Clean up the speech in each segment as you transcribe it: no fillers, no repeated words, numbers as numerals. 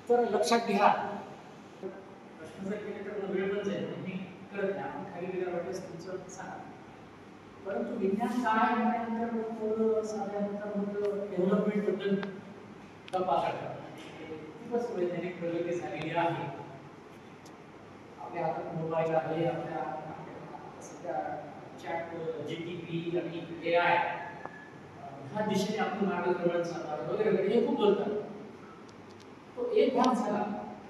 तर लक्षात घ्या, प्रश्न जर केले तर वेळ पण जाईल, मी कळत नाही, आपण खाली गेल्या वाटेस तुमचं सांगा. परंतु विज्ञान काय म्हटल्यानंतर साधारणतः डेव्हलपमेंट बद्दल तपास खूपच वैज्ञानिक प्रगती झालेली आहे. आपल्या हातात मोबाईल आहे, आपल्या सध्या चॅट जीपीटी आणि एआय ह्या दिशेने आपलं मार्गक्रमण चालणार वगैरे वगैरे हे खूप बोलतात. तो एक भाग झाला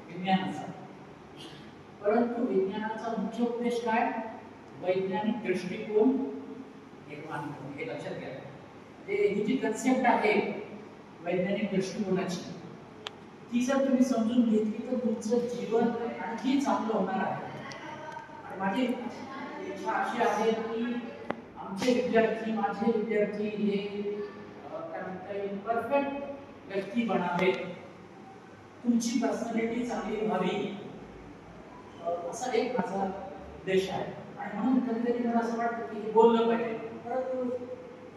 विज्ञानाचा. परंतु विज्ञानाचा मुख्य उद्देश काय? वैज्ञानिक दृष्टिकोन निर्माण करणे, हे लक्षात घ्या. ही जी कन्सेप्ट आहे वैज्ञानिक दृष्टिकोनाची, ती जर तुम्ही समजून घेतली तर तुमचं जीवन आणखी चांगलं होणार आहे. आणि माझी इच्छा अशी आहे की आमचे विद्यार्थी, माझे विद्यार्थी हे काय म्हणता येईल परफेक्ट व्यक्ती बनावेत, तुमची पर्सनॅलिटी चांगली व्हावी, असा एक माझा उद्देश आहे. आणि म्हणून कधीकधी मला असं वाटतं की हे बोललं पाहिजे. परंतु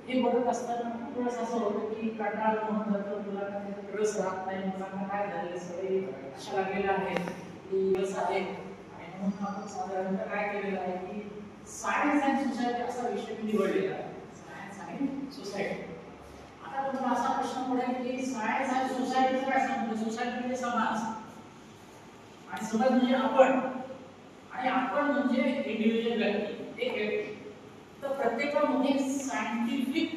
हे बोलत असताना थोडंस असं होतं की कंटाळा होऊन जातं, मुलांना रस राहत नाही, मुलांना काय झालेलं सवयी अशा लागलेल्या आहेत की रस आहे. आणि म्हणून आपण साधारणतः काय केलेलं आहे की सायन्स अँड सोसायटी असा विषय मी निवडलेला आहे. सायन्स आणि सोसायटी. आता तुम्हाला असा प्रश्न पडेल की सायन्स आणि सोसायटी काय सांगतो? सोसायटी म्हणजे समाज, आणि समाज म्हणजे आपण, आणि आपण म्हणजे इंडिव्हिज्युअल व्यक्ती, एक व्यक्ती. तर प्रत्येकामध्ये सायंटिफिक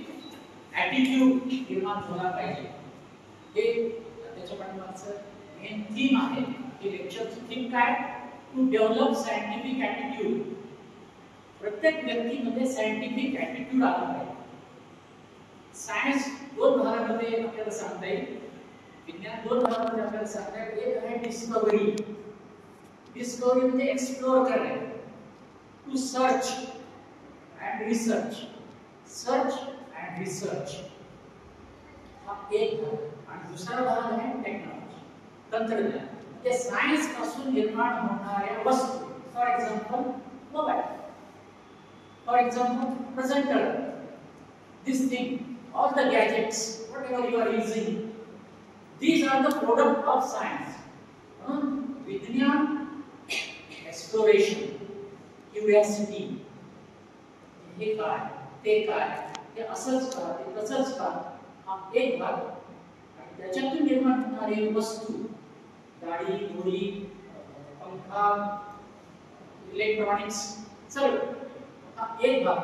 ॲटिट्यूड निर्माण झाला पाहिजे. हे त्याच्या पाठीमागचं मेन थीम आहे. हे लेक्चरचं थीम काय? To develop scientific attitude. प्रत्येक व्यक्तीमध्ये सायंटिफिक ॲटिट्यूड आला पाहिजे. सायन्स दोन भागामध्ये आपल्याला सांगता येईल, विज्ञान दोन भागामध्ये आपल्याला सांगता येईल. एक आहे डिस्कव्हरी. डिस्कव्हरी म्हणजे एक्सप्लोर करणे, to search and research. Search and research हा एक भाग. आणि दुसरा भाग आहे टेक्नॉलॉजी, तंत्रज्ञान. म्हणजे सायन्स पासून निर्माण होणाऱ्या वस्तू. For example mobile, for example presenter, this thing, all the gadgets, whatever you are using, these are the product of science. विज्ञान, एक्सप्लोरेशन, क्युरियोसिटी, हे काय, ते काय, ते असंच का, ते तसंच का, हा एक भाग. आणि त्याच्यातून निर्माण होणारे वस्तू, गाडी, घोडी, पंखा, इलेक्ट्रॉनिक्स, सगळं हा एक भाग.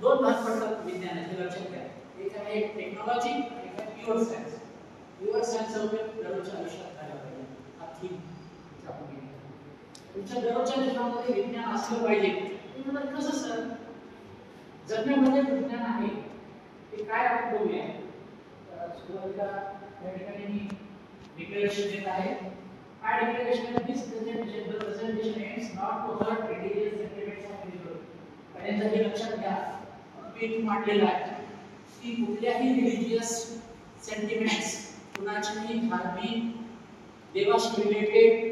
दोन भाग पडतात विज्ञानाचे, लक्षात घ्या. एक आहे टेक्नॉलॉजी, एक आहे प्युअर सायन्स. प्युअर सायन्सचा उपयोग दररोजच्या आयुष्यात करायला पाहिजे. हा थीम तुमच्या दररोजच्या जीवनामध्ये विज्ञान असलं पाहिजे. तुम्हाला कसं सर जगण्यामध्ये विज्ञान आहे ते काय आपण बघूया. सुरुवातीला या ठिकाणी मी डिक्लेरेशन देत आहे. काय डिक्लेरेशन आहे? This presentation aims not to hurt religious sentiments of people. पर्यंत हे लक्षात घ्या, मी मांडलेलं आहे की कुठल्याही रिलीजियस सेंटिमेंट्स, कुणाच्याही धार्मिक, देवाशी रिलेटेड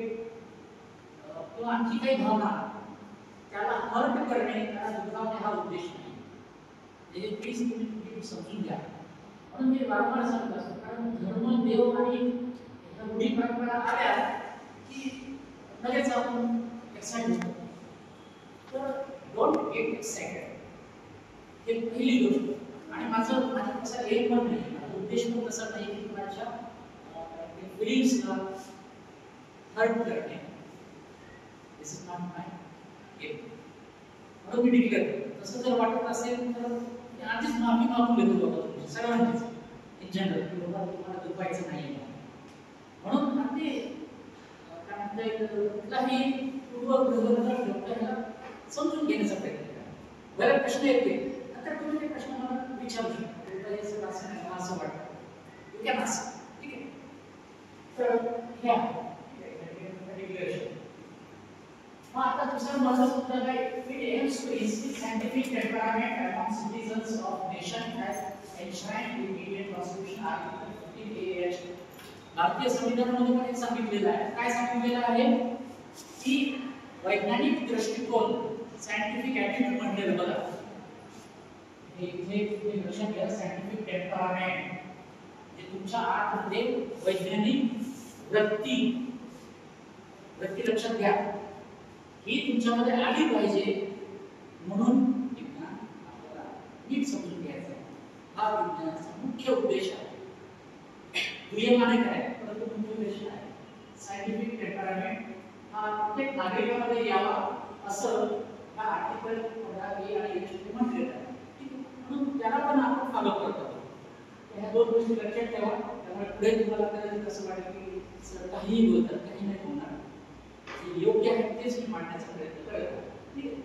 किंवा आणखी काही भावना त्याला हर्ट करणे, त्याला दुखावणे हा उद्देश नाही. हे प्लीज तुम्ही समजून घ्या. म्हणून मी वारंवार सांगत असतो, कारण धर्म, देव आणि रूढी परंपरा आल्या की लगेच आपण एक्साइट होतो. तर डोंट गेट एक्साइटेड, हे पहिली गोष्ट. आणि माझा तसा एम पण नाही, माझा उद्देश पण तसा नाही की कुणाच्या फिलिंग्सला हर्ट करणे. दिस इज नॉट माय एम. म्हणून मी डिक्लेअर करतो. तसं जर वाटत असेल तर मी आधीच माफी मागून घेतो बाबा तुमची, सगळ्यांचीच इन जनरल, की बाबा तुम्हाला दुखायचं नाही. म्हणून अगदी काय म्हणता येईल, कुठलाही पूर्वग्रह समजून घेण्याचा प्रयत्न करा. बरेच प्रश्न येते, आता तुम्ही ते प्रश्न मला विचारू शकता. असं वाटतं यू कॅन आस्क, ठीक आहे. तर ह्या डिक्लेरेशन. मग आता दुसरं माझं सुद्धा काय, it aims to instil scientific temperament among citizens of nation as enshrined in Indian constitution article 15 AH. भारतीय संविधानामध्ये पण एक सांगितलेलं आहे. काय सांगितलेलं आहे की वैज्ञानिक दृष्टिकोन, सायंटिफिक ॲटिट्यूड म्हटलेलं बघा. हे लक्षात घ्या, सायंटिफिक टेम्परामेंट. तुमच्या आतमध्ये वैज्ञानिक वृत्ती लक्षात घ्या, ही तुमच्यामध्ये आली पाहिजे. म्हणून विज्ञान आपल्याला नीट समजून घ्यायचं आहे. हा विज्ञानाचा मुख्य उद्देश आहे. दुय्यमाने काय परंतु मुख्य उद्देश आहे सायंटिफिक टेम्परामेंट हा प्रत्येक नागरिकामध्ये यावा असं हा आर्टिकल 15A आणि 21 म्हटलेलं आहे. म्हणून त्याला पण आपण फॉलो करत आहोत. ह्या दोन गोष्टी लक्षात ठेवा. त्यामुळे पुढे तुम्हाला कदाचित कसं वाटेल की सर काहीही बोलतात, काही नाही होणार, जे योग्य आहे तेच मी मांडण्याचा प्रयत्न करत आहे. ठीक आहे.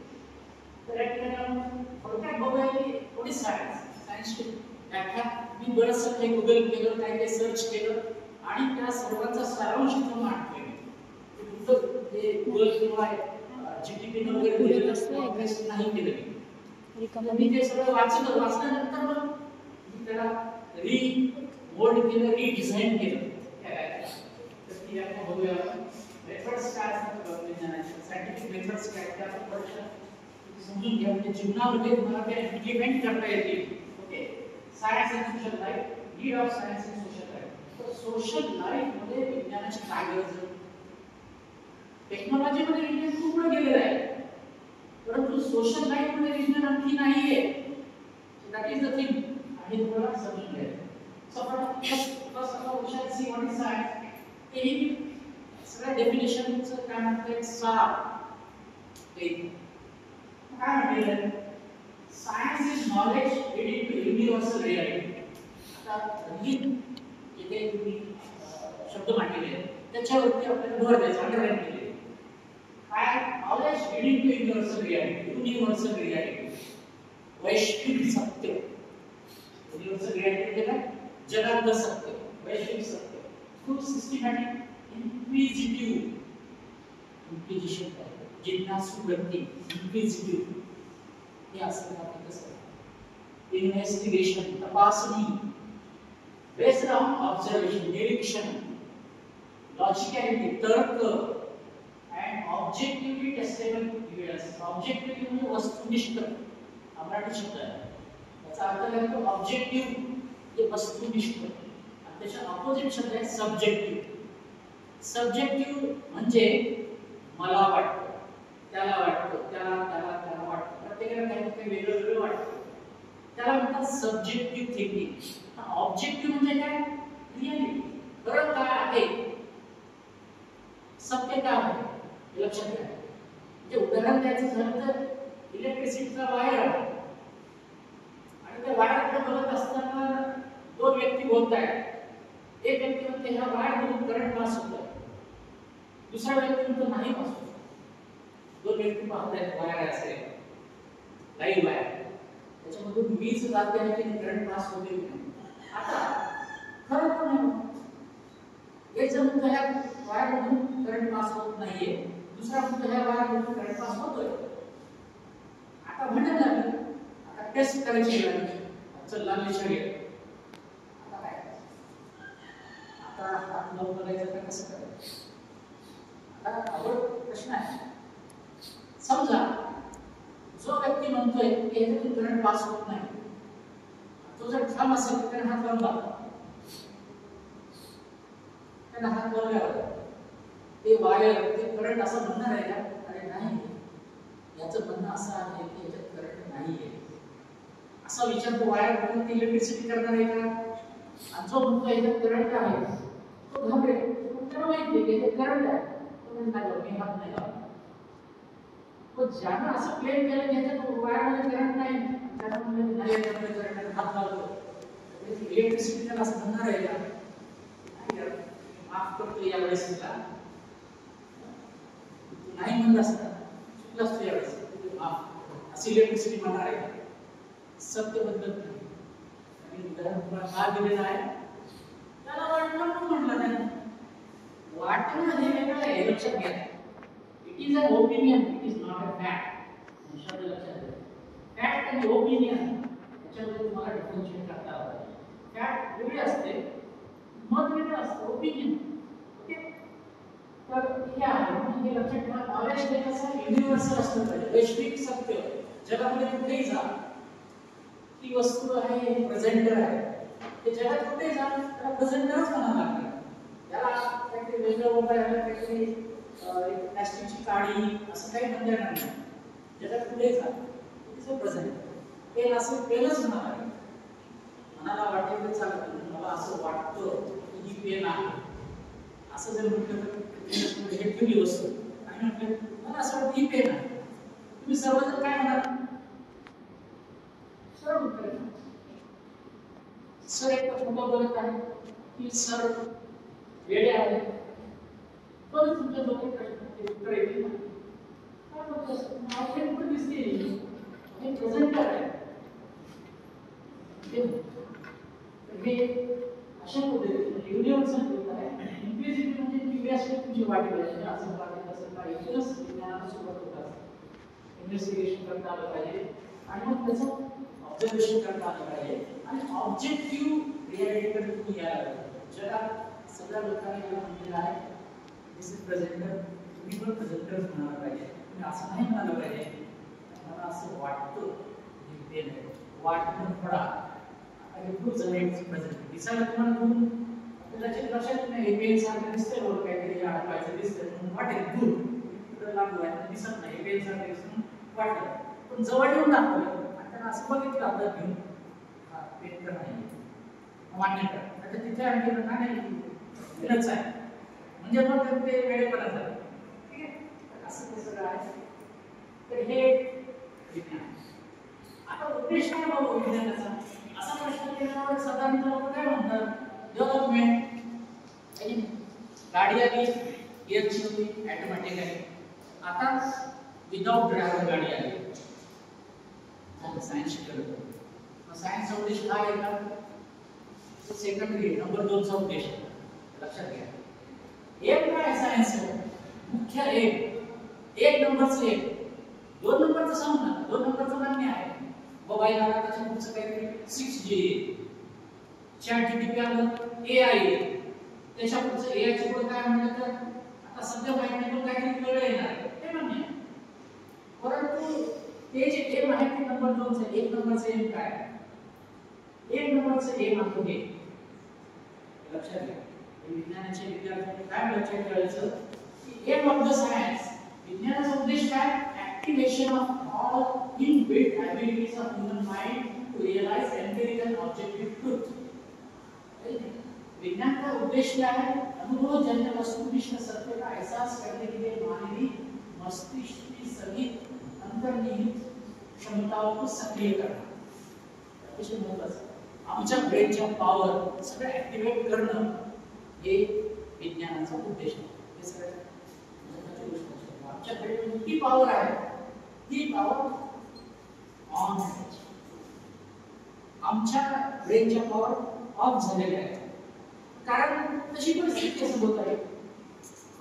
तर या ठिकाणी आपण थोडक्यात बघूया की थोडी सायन्सची व्याख्या. मी बरंचसं काही गुगल केलं, काही सर्च केलं आणि त्या सर्वांचा सारांश इथं मांडतोय. तुमचं ते गुगल किंवा GTP वगैरे दिलेलं नाही केलं मी ते सगळं वाचल्यानंतर मग मी त्याला रिमोल्ड केलं, रिडिझाइन केलं. तर ती आपण बघूया मेथड्स काय असतात विज्ञानाचे, सायंटिफिक मेथड्स काय त्या आपण समजून घ्या, म्हणजे जीवनामध्ये तुम्हाला ते इम्प्लिमेंट करता येतील. Okay. Science and social life, need of science and social life. तर सोशल लाईफ मध्ये विज्ञानाची काय गरज आहे? टेक्नॉलॉजी मध्ये विज्ञान खूप पुढे गेलेलं आहे, परंतु सोशल लाईफ मध्ये विज्ञान आणखी नाहीये. That is the thing. आणि तुम्हाला समजून घ्यायचं. So first we shall see what is science. हे सगळ्या डेफिनेशनचं काय म्हणतात सार काय म्हटलेलं science is knowledge leading to universal reality. आता इथे तुम्ही शब्द मांडलेले त्याच्यावरती आपल्याला भर द्यायचा, अंडरलाईन केले. काय knowledge leading to universal reality. Universal reality वैश्विक सत्य. युनिव्हर्सल रियालिटी म्हणजे काय? जगातलं सत्य, वैश्विक सत्य. खूप सिस्टमॅटिक इन्क्विजिटिव्ह जिज्ञासू वृत्ती, इन्क्विजिटिव्ह हे असं आपण कसं इन्व्हेस्टिगेशन, तपासणी, बेस्ड ऑन ऑब्झर्वेशन, निरीक्षण, लॉजिकॅलिटी, तर्क and objectively testable evidence. Objectively म्हणजे वस्तुनिष्ठ, मराठी शब्द आहे. याचा अर्थ काय होतो? ऑब्जेक्टिव्ह म्हणजे वस्तुनिष्ठ आणि त्याच्या ऑपोजिट शब्द आहे सब्जेक्टिव्ह. सब्जेक्टिव्ह म्हणजे मला वाटतं, त्याला वाटतं, त्याला वाटतं, प्रत्येकाला काही वेगळं वेगळं वाटतं, त्याला म्हणतात सब्जेक्टिव्ह थिंकिंग. ऑब्जेक्टिव्ह म्हणजे काय? रियालिटी, खरं काय आहे, सत्य काय आहे हे लक्षात घ्या. म्हणजे उदाहरण द्यायचं झालं तर इलेक्ट्रिसिटीचा वायर आहे आणि त्या वायरकडे बघत असताना दोन व्यक्ती बोलत आहेत. एक व्यक्ती म्हणते ह्या वायरमधून करंट पास होत आहे, दुसरा व्यक्ती म्हणतो नाही पास होत. दोन व्यक्ती पाहत आहेत, वायर असेल लाईव्ह वायर, त्याच्यामधून वीज जाते आहे की करंट पास होते की नाही. आता खरं पण आहे, एक जण म्हणतो ह्या वायरमधून करंट पास होत नाहीये, दुसरा म्हणतो ह्या वायरमधून करंट पास होतोय. आता म्हणत लागली, आता टेस्ट करायची वेळ आली. चल लागली शरीर. आता काय? आता हात लावून बघायचं का कसं करायचं? आता आवड प्रश्न आहे. समजा जो व्यक्ती म्हणतोय की याच्यातून करंट पास होत नाही, तो जर ठाम असेल तर हात लावून बघा. त्याला हात लावल्यावर ते वायर, ते करंट असं म्हणणार आहे का? अरे नाही, याचं म्हणणं असं आहे की याच्यात करंट नाहीये. असा विचार तो वायर म्हणून ती इलेक्ट्रिसिटी करणार आहे का? आणि जो म्हणतो याच्यात करंट आहे तो घाबरेल. त्याला माहिती आहे की याच्यात करंट आहे, तो म्हणणार मी हात नाही लावला. पण ज्यानं असं क्लेम केलं की याच्यात वायरमध्ये करंट नाही, त्याला म्हणलं नाही याच्यामध्ये करंट, हात लावतो, इलेक्ट्रिसिटी त्याला असं म्हणणार आहे का? माफ करतो यावेळेस तुला, नाही म्हणलं असता चुकला असतो यावेळेस, माफ अशी इलेक्ट्रिसिटी म्हणणार आहे. सत्य बदलत नाही. आणि उदाहरण तुम्हाला का दिलेलं आहे? त्याला वाटलं म्हणून म्हटलं नाही. वाटणं हे वेगळं आहे, लक्षात घ्या. It is an opinion, it is not a fact. शब्द लक्षात घ्या. फॅक्ट आणि ओपिनियन याच्यामध्ये तुम्हाला डिफरन्शिएट करता आलं. फॅक्ट वेगळी असते, मत वेगळं असतं, ओपिनियन. ओके. तर हे आहे, म्हणजे लक्षात ठेवा. नॉलेज हे कसं युनिव्हर्सल असलं पाहिजे, वैश्विक सत्य. जगामध्ये कुठेही जा, ती वस्तू आहे, प्रेझेंटर आहे, ते जगात कुठे जा त्याला प्रेझेंटरच म्हणावं लागतं. त्याला काहीतरी वेगळं उपाय आहे, काहीतरी एक प्लास्टिकची काडी असं काही म्हणता येणार नाही. जगात कुठे जा तिचं प्रेझेंटर पेन असं पेनच म्हणावं लागेल. मनाला वाटेल तर चालत नाही, मला असं वाटतं की ही पेन आहे असं जर म्हटलं तर हे ठेवली वस्तू आणि म्हटलं मला असं वाटतं ही पेन आहे, तुम्ही सर्वजण काय म्हणाल? सरळ उत्तर आहे. सर एक खोटं बोलत आहे की सर वेडे आहे, पण तुमच्या दोन्ही प्रश्नांचे उत्तर येतील ना. काय बोलतो मार्केट पण दिसते हे प्रेझेंटर आहे. हे अशा पद्धतीने युनिव्हर्सल होत आहे. इम्प्लिसिट म्हणजे क्युरिओसिटी तुमची वाढली पाहिजे, असं वाटेल तसं काय इथूनच विज्ञानाला सुरुवात होत असते. इन्व्हेस्टिगेशन करता आलं पाहिजे आणि मग त्याचं ऑब्झर्वेशन करता आलं पाहिजे आणि ऑब्जेक्टिव्ह रिॲलिटीकडे तुम्ही यायला पाहिजे. जगात सगळ्या लोकांनी मला म्हणलेलं आहे दिस इज प्रेझेंटर, तुम्ही पण प्रेझेंटर्स म्हणायला पाहिजे. तुम्ही असं नाही म्हणायला पाहिजे मला असं वाटतं हे पेन आहे, वाटणं थोडा आणि खूप जमेल प्रेझेंटर दिसायला तुम्हाला खूप कदाचित लक्षात नाही हे पेन सारखं दिसतंय बरोबर काहीतरी अडवायचं दिसतंय म्हणून वाटेल दूर तिकडे लागू आहे दिसत नाही पेन सारखं दिसून वाटलं, पण जवळ येऊन दाखवलं आणि त्यांना असं बघितलं हातात घेऊन हा पेन तर नाही मान्य करा. आता तिथे आणखी नाही पेनच आहे म्हणजे मग ते वेळेपणा झालं. ठीक आहे, असं ते सगळं आहे. तर हे विज्ञान. आता उद्देश काय बाबा विज्ञानाचा असा प्रश्न केल्यावर साधारणतः लोक काय म्हणतात डेव्हलपमेंट. गाडी आली गिअरची होती ऑटोमॅटिक आहे, आता विदाउट ड्रायव्हर गाडी आली. सायन्स शिकवलं मग सायन्सचा उद्देश काय आहे का सेकंडरी नंबर 2 चा उद्देश लक्षात घ्या. एक काय सायन्स मुख्य एक नंबरचं एक 2 नंबरचं सांगू ना 2 नंबरचं मान्य आहे. मोबाईल आला त्याच्या पुढचं काहीतरी 6G ChatGPT आलं AI त्याच्या पुढचं AI च्या पुढे काय म्हणलं तर आता सध्या माहिती पण काहीतरी वेगळं येणार ते मान्य आहे. परंतु ते जे एम आहे ते नंबर 2 चं 1 नंबरचं एम काय 1 नंबरचं एम आहे हे लक्षात घ्या. विज्ञानाचे विद्यार्थ्यांनी काय लक्षात ठेवायचं की एम ऑफ द सायन्स विज्ञानाचा उद्देश काय activation of all inbuilt abilities of human mind to realize empirical objective truth. विज्ञान का उद्देश्य क्या है अनुभवजन्य वस्तुनिष्ठ सत्य का एहसास करने के लिए मानवी मस्तिष्क की सभी अंतर्निहित क्षमताओं को सक्रिय करना. अतिशय महत्त्वाचं आमच्या ब्रेनच्या पॉवर सगळं ऍक्टिव्हेट करणं हे विज्ञानाचा उद्देश आहे. हे सगळं महत्त्वाची गोष्ट आहे. आमच्या ब्रेनमध्ये किती पॉवर आहे ती पॉवर ऑन आहे. आमच्या ब्रेनच्या पॉवर ऑफ झालेल्या आहे कारण तशी परिस्थिती असं होत आहे.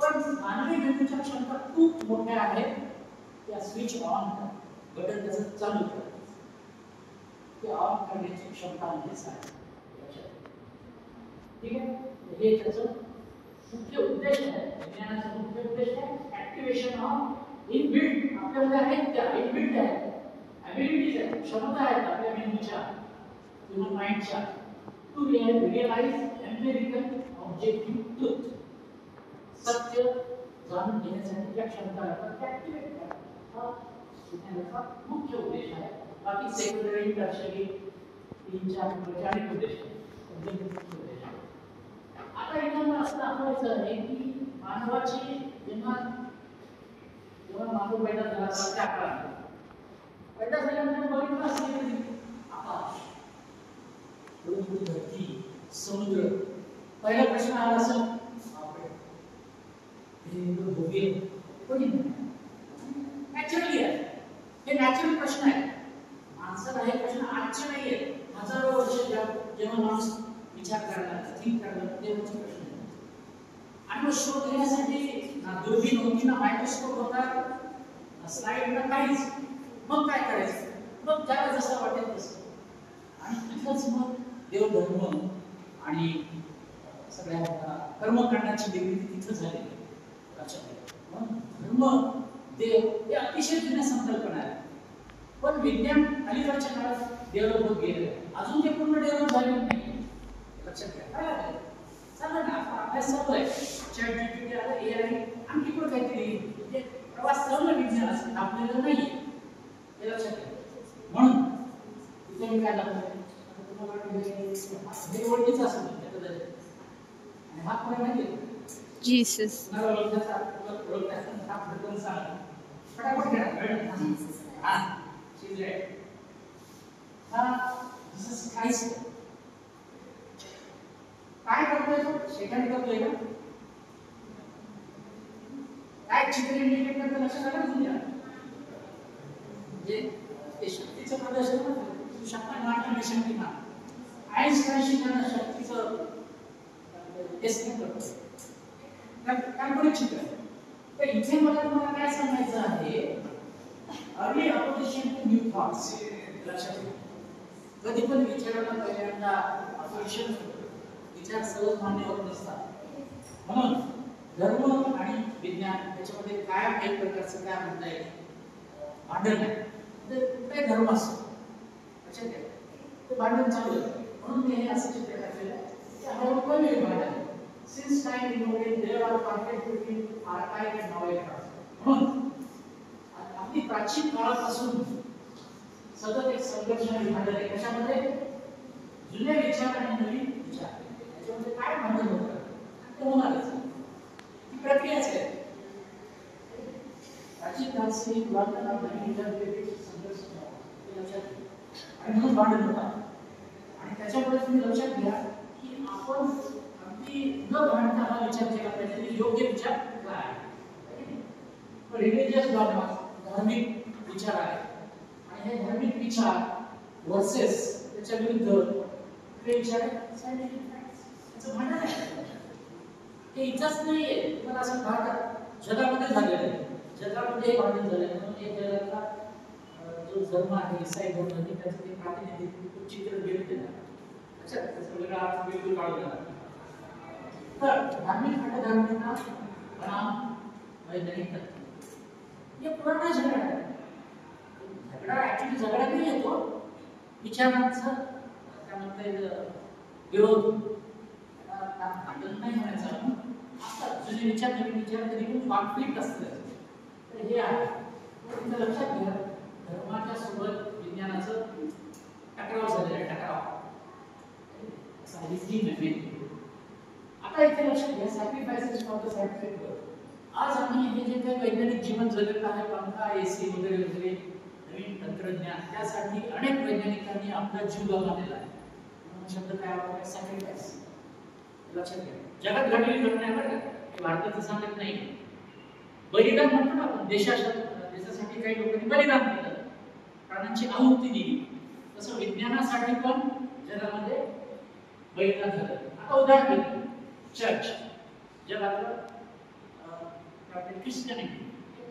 पण मानवी मेंदूच्या क्षमता खूप मोठ्या आहेत. त्या स्विच ऑन कर बटन त्याचं चालू कर ते ऑन करण्याची क्षमता म्हणजे सायन्स. ठीक आहे, हे त्याचं मुख्य उद्देश आहे. विज्ञानाचा मुख्य उद्देश आहे ऍक्टिव्हेशन ऑफ इनबिल्ट आपल्यामध्ये आहेत त्या इनबिल्ट आहेत ॲबिलिटीज आहेत क्षमता आहेत आपल्या मेंदूच्या ह्यूमन माइंडच्या to realise empirical objective truth. सत्य जाणून घेण्यासाठी ज्या क्षमता आहेत त्या ऍक्टिव्हेट करा हा विज्ञानाचा मुख्य उद्देश आहे. बाकी सेकंडरी टर्शरी 3-4 वैचारिक उद्देश आहेत. आता इथं असं दाखवायचं आहे की मानवाची जेव्हा मानव पैदा झाला 7-11 पैदा झाल्यानंतर बघितलं असेल आकाश धरती समुद्र. पहिला प्रश्न आला असेल नॅचरली आहे हे नॅचरल प्रश्न आहे. माणसाला हे प्रश्न आजचे नाही आहे. हजारो वर्ष जेव्हा माणूस विचार करणार थिंक करणार तेव्हाचे प्रश्न आहे. आणि मग शोध घेण्यासाठी ना दुर्बीण होती ना मायक्रोस्कोप होता स्लाइड ना काहीच. मग काय करायचं मग ज्याला जसं वाटेल तसं. आणि तिथंच मग देवधर्म आणि सगळ्या कर्मकांडाची निर्मिती तिथं झाली. धर्म देव हे अतिशय जुन्या संकल्पना आहेत. पण विज्ञान अलीकडच्या काळात डेव्हलप होत गेलं. अजून ते पूर्ण डेव्हलप झालेलं नाही. लक्षात घ्या. काय चालेल ना, आपण अभ्यास चालू आहे. चॅट जीपीटी आला, AI आणखी पण काहीतरी म्हणजे प्रवास चालू आहे विज्ञानाचा, आपल्याला नाहीये हे लक्षात घ्या. म्हणून इथे मी काय दाखवलंय, आता तुम्हाला वाटतं हे ओळखीचं असेल आणि हा कोण माहिती आहे जीसस. तुम्हाला ओळखायचा हा फटकन सांगा फटाफट घ्या वेळ हा ठीक आहे. हा जीसस क्राइस्ट काय करतोय तो सेकंड करतोय का काय चित्र इंडिकेट करतं लक्षात आलं तुमच्या म्हणजे ते शक्तीचं प्रदर्शन तू शक्ती मांडणं शक्ती ना आईन्स्टाईनशी त्यांना शक्तीचं टेस्टिंग करतो काल्पनिक चित्र तर इथे मला तुम्हाला काय सांगायचं आहे early opposition to new thoughts लक्षात ठेवा. कधी पण विचाराला पहिल्यांदा अपोजिशन विचार सहज मान्य होत नसतात. म्हणून धर्म आणि विज्ञान त्याच्यामध्ये काय एक प्रकारचं काय म्हणता येईल भांडण आहे. तर कुठे धर्म असतो लक्षात घ्या ते भांडण चालू आहे. म्हणून मी हे असं चित्र काढलेलं आहे की हळूहळू कमी होईल भांडण. Since time immemorial there are conflict between archaic and novel craft. म्हणून अगदी प्राचीन काळापासून सतत एक संघर्ष आणि भांडण आहे. कशामध्ये जुने विचार आणि नवीन विचार याच्यामध्ये काय भांडण होतं ते होणारच ही प्रक्रियाच आहे. प्राचीन काळची पुरातन नवीन विचार संघर्ष हे लक्षात घ्या आणि म्हणून भांडण होतात. आणि त्याच्यामुळे तुम्ही लक्षात घ्या की आपण अगदी न भांडता हा विचार केला पाहिजे की योग्य विचार काय आहे. रिलिजियस डॉग्मा धार्मिक विचार आहे आणि हे धार्मिक विचार वर्सेस त्याच्या विरुद्ध हे विचार सायंटिफिक फॅक्ट्स याचं भांडण आहे. हे इथंच नाहीये तुम्हाला असं भारतात जगामध्ये झालेलं आहे. जगामध्ये भांडण झालं म्हणून हे जगातला जो धर्म आहे ईसाई धर्म आहे त्याचं ते प्रातिनिधिक चित्र घेतले ना अच्छा त्याचा वेगळा अर्थ बिलकुल काढून गेला. तर धार्मिक खंडधार्मिकता बनाम वैज्ञानिक तत्व ये पुराना झगड़ा है. झगड़ा ऍक्च्युअली झगड़ा नाही येतो विचारांचा काय म्हणता येईल विरोध भांडण नाही म्हणायचं आता जुने विचार नवीन विचार कधी पण कॉन्फ्लिक्ट असतं. तर हे आहे तुमचं लक्षात घ्या धर्माच्या सोबत विज्ञानाचं टकराव झालेला आहे. टकराव असा ही नवीन आता इथे लक्षात घ्या sacrifices for the scientific world. आज आम्ही हे जे काही वैज्ञानिक जीवन जगत आहे पंखा एसी वगैरे वगैरे नवीन तंत्रज्ञान त्यासाठी अनेक वैज्ञानिकांनी आपला जीव गमावलेला आहे. म्हणून शब्द काय वापरला सॅक्रिफाइस लक्षात घ्या. जगात घडलेली घटना आहे बरं का भारताचं सांगत नाही. बलिदान म्हणतो ना आपण देशासाठी काही लोकांनी बलिदान केलं प्राणांची आहुती दिली तसं विज्ञानासाठी पण जगामध्ये बलिदान झालं. आता उदाहरण घेतो चर्च जगातलं ख्रिश्चनिटी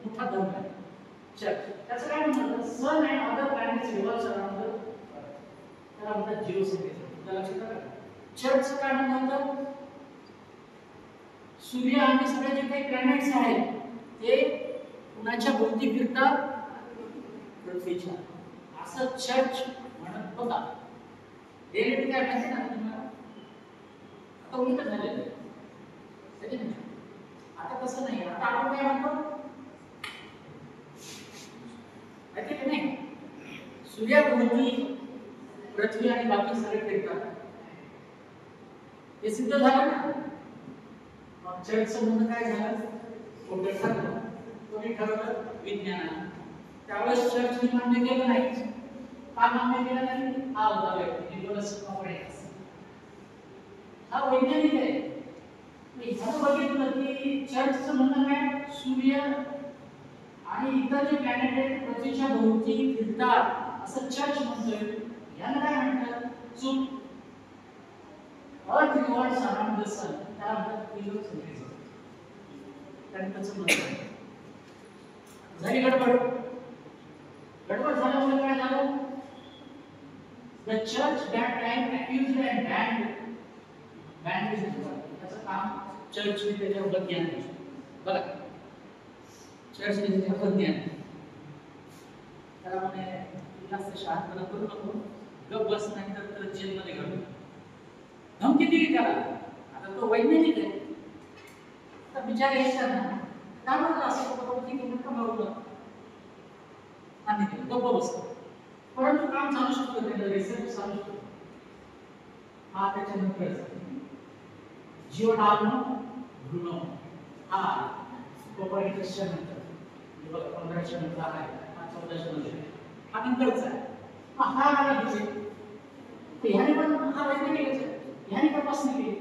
मोठा धर्म आहे चर्च. त्याचं काय म्हणतात sun and other planets revolves around त्याला म्हणतात जिओसेंट्रिझम. लक्षात आलं चर्चचं काय म्हणतात सूर्य आणि सगळे जे काही प्लॅनेट्स आहेत ते कुणाच्या भोवती फिरतात पृथ्वीच्या असं चर्च म्हणत होता. रिअलिटी काय माहिती ना तुम्हाला आता उलट झालेलं आहे. आता तसं नाही. आता आपण काय म्हणतो माहिती नाही सूर्याभोवती पृथ्वी आणि बाकी सगळे फिरतात हे सिद्ध झालं ना. मग चर्चचं म्हणणं काय झालं खोटं ठरलं. कोणी ठरवलं विज्ञानानं. त्यावेळेस चर्चने मान्य केलं नाही. का मान्य केलं नाही हा होता व्यक्ती निकोलस कॉपर्निकस. हा वैज्ञानिक आहे. ह्यानं बघितलं की चर्चचं म्हणणं काय सूर्य आणि इतर जे प्लॅनेट आहेत पृथ्वीच्या भोवती फिरतात असं चर्च म्हणतोय. ह्यानं काय म्हणतात चूक अर्थ रिव्हॉल्व्स अराउंड द सन त्याला म्हणतात हिलिओसेंट्रिझम. त्यांचं म्हणणं झाली गडबड. गडबड झाल्यामुळे काय झालं the church that time accused and band त्याचं काम चर्चने त्याच्यावर बंदी आणली. बघा चर्चने त्याच्यावर बंदी आणली. त्याला म्हणे जास्त शहाणपणा करू नको गप बस नाही तर जेलमध्ये घालू. धमकी दिली त्याला. आता तो वैज्ञानिक आहे, तर विचार यायचा ना, काय म्हणलं असं की नका मारू आणि गप्प बसतो. परंतु काम चालू शकतो, त्याला रिसर्च चालू शकतो. हा त्याच्यानंतर जीवनात्म भ्रूण हा कोपर्निकसच्या नंतर 1500 नंतर आहे, 1400 नंतर हा नंतरचा आहे. हा आला तिथे ह्याने पण हा वैज्ञानिकच आहे, ह्याने तपासणी केली,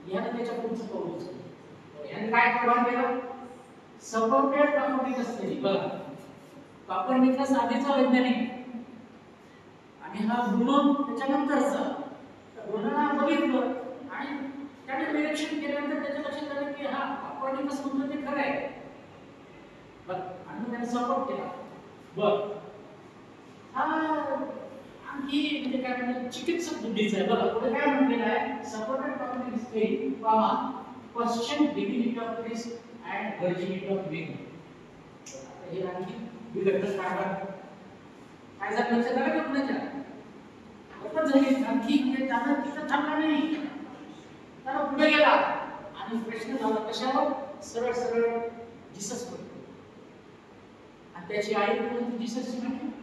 ह्याने त्याच्या पुढचं पाऊल उचललं. ह्याने काय प्रभाव केला? सपोर्टेड कॉपर्निकस असते बघा, कॉपर्निकस आधीचा वैज्ञानिक आणि हा भ्रूण त्याच्यानंतरचा. भ्रूणाला बघितलं आणि त्याने निरीक्षण केल्यानंतर त्याच्या लक्षात आलं की हा कॉपर्निकस म्हणतो ते खरं आहे बघ, आणि त्याने सपोर्ट केला बघ. हा आणखी म्हणजे काय म्हणजे चिकित्सक बुद्धीचा आहे बघा. पुढे काय म्हटलेलं आहे? Supported Copernicus theory comma question dignity of risk and virginity of being. हे आणखी विघटन काय झालं लक्षात आलं का कुणाच्या? आपण झाली आणखी म्हणजे त्याला तिथं थांबला नाही, त्याला पुढे गेला आणि प्रश्न झाला कशावर? सरळ सरळ जीसस वर. आणि त्याची आई कोणती? जीससची माहिती?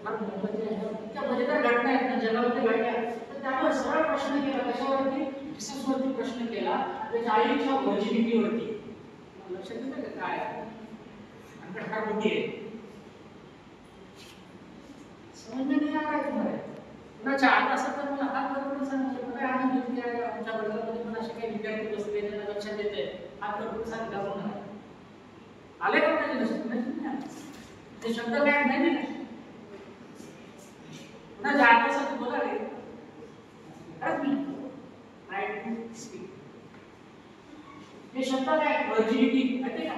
फार मजेदार घटना आहेत ना जगामध्ये घडल्या. तर त्यावर सरळ प्रश्न केला कशावरती? जीसस वरती प्रश्न केला, त्याच्या आईच्या व्हर्जिनिटीवरती. लक्षात येतं का काय? आणि फार मोठी आहे, समजलं नाही काय तुम्हाला? कुणाच्या आत असं तर मला हात करून सांगितलं काय आम्ही विद्यार्थी आमच्या वर्गामध्ये पण असे काही विद्यार्थी बसले त्यांना लक्षात येते, हात करून सांगितलं म्हणून आले का नाही लक्षात? ते शब्द काय माहिती नाही कुणाच्या आत असं बोला रे राईट टू स्पीक. हे शब्द काय? व्हर्जिनिटी माहिती का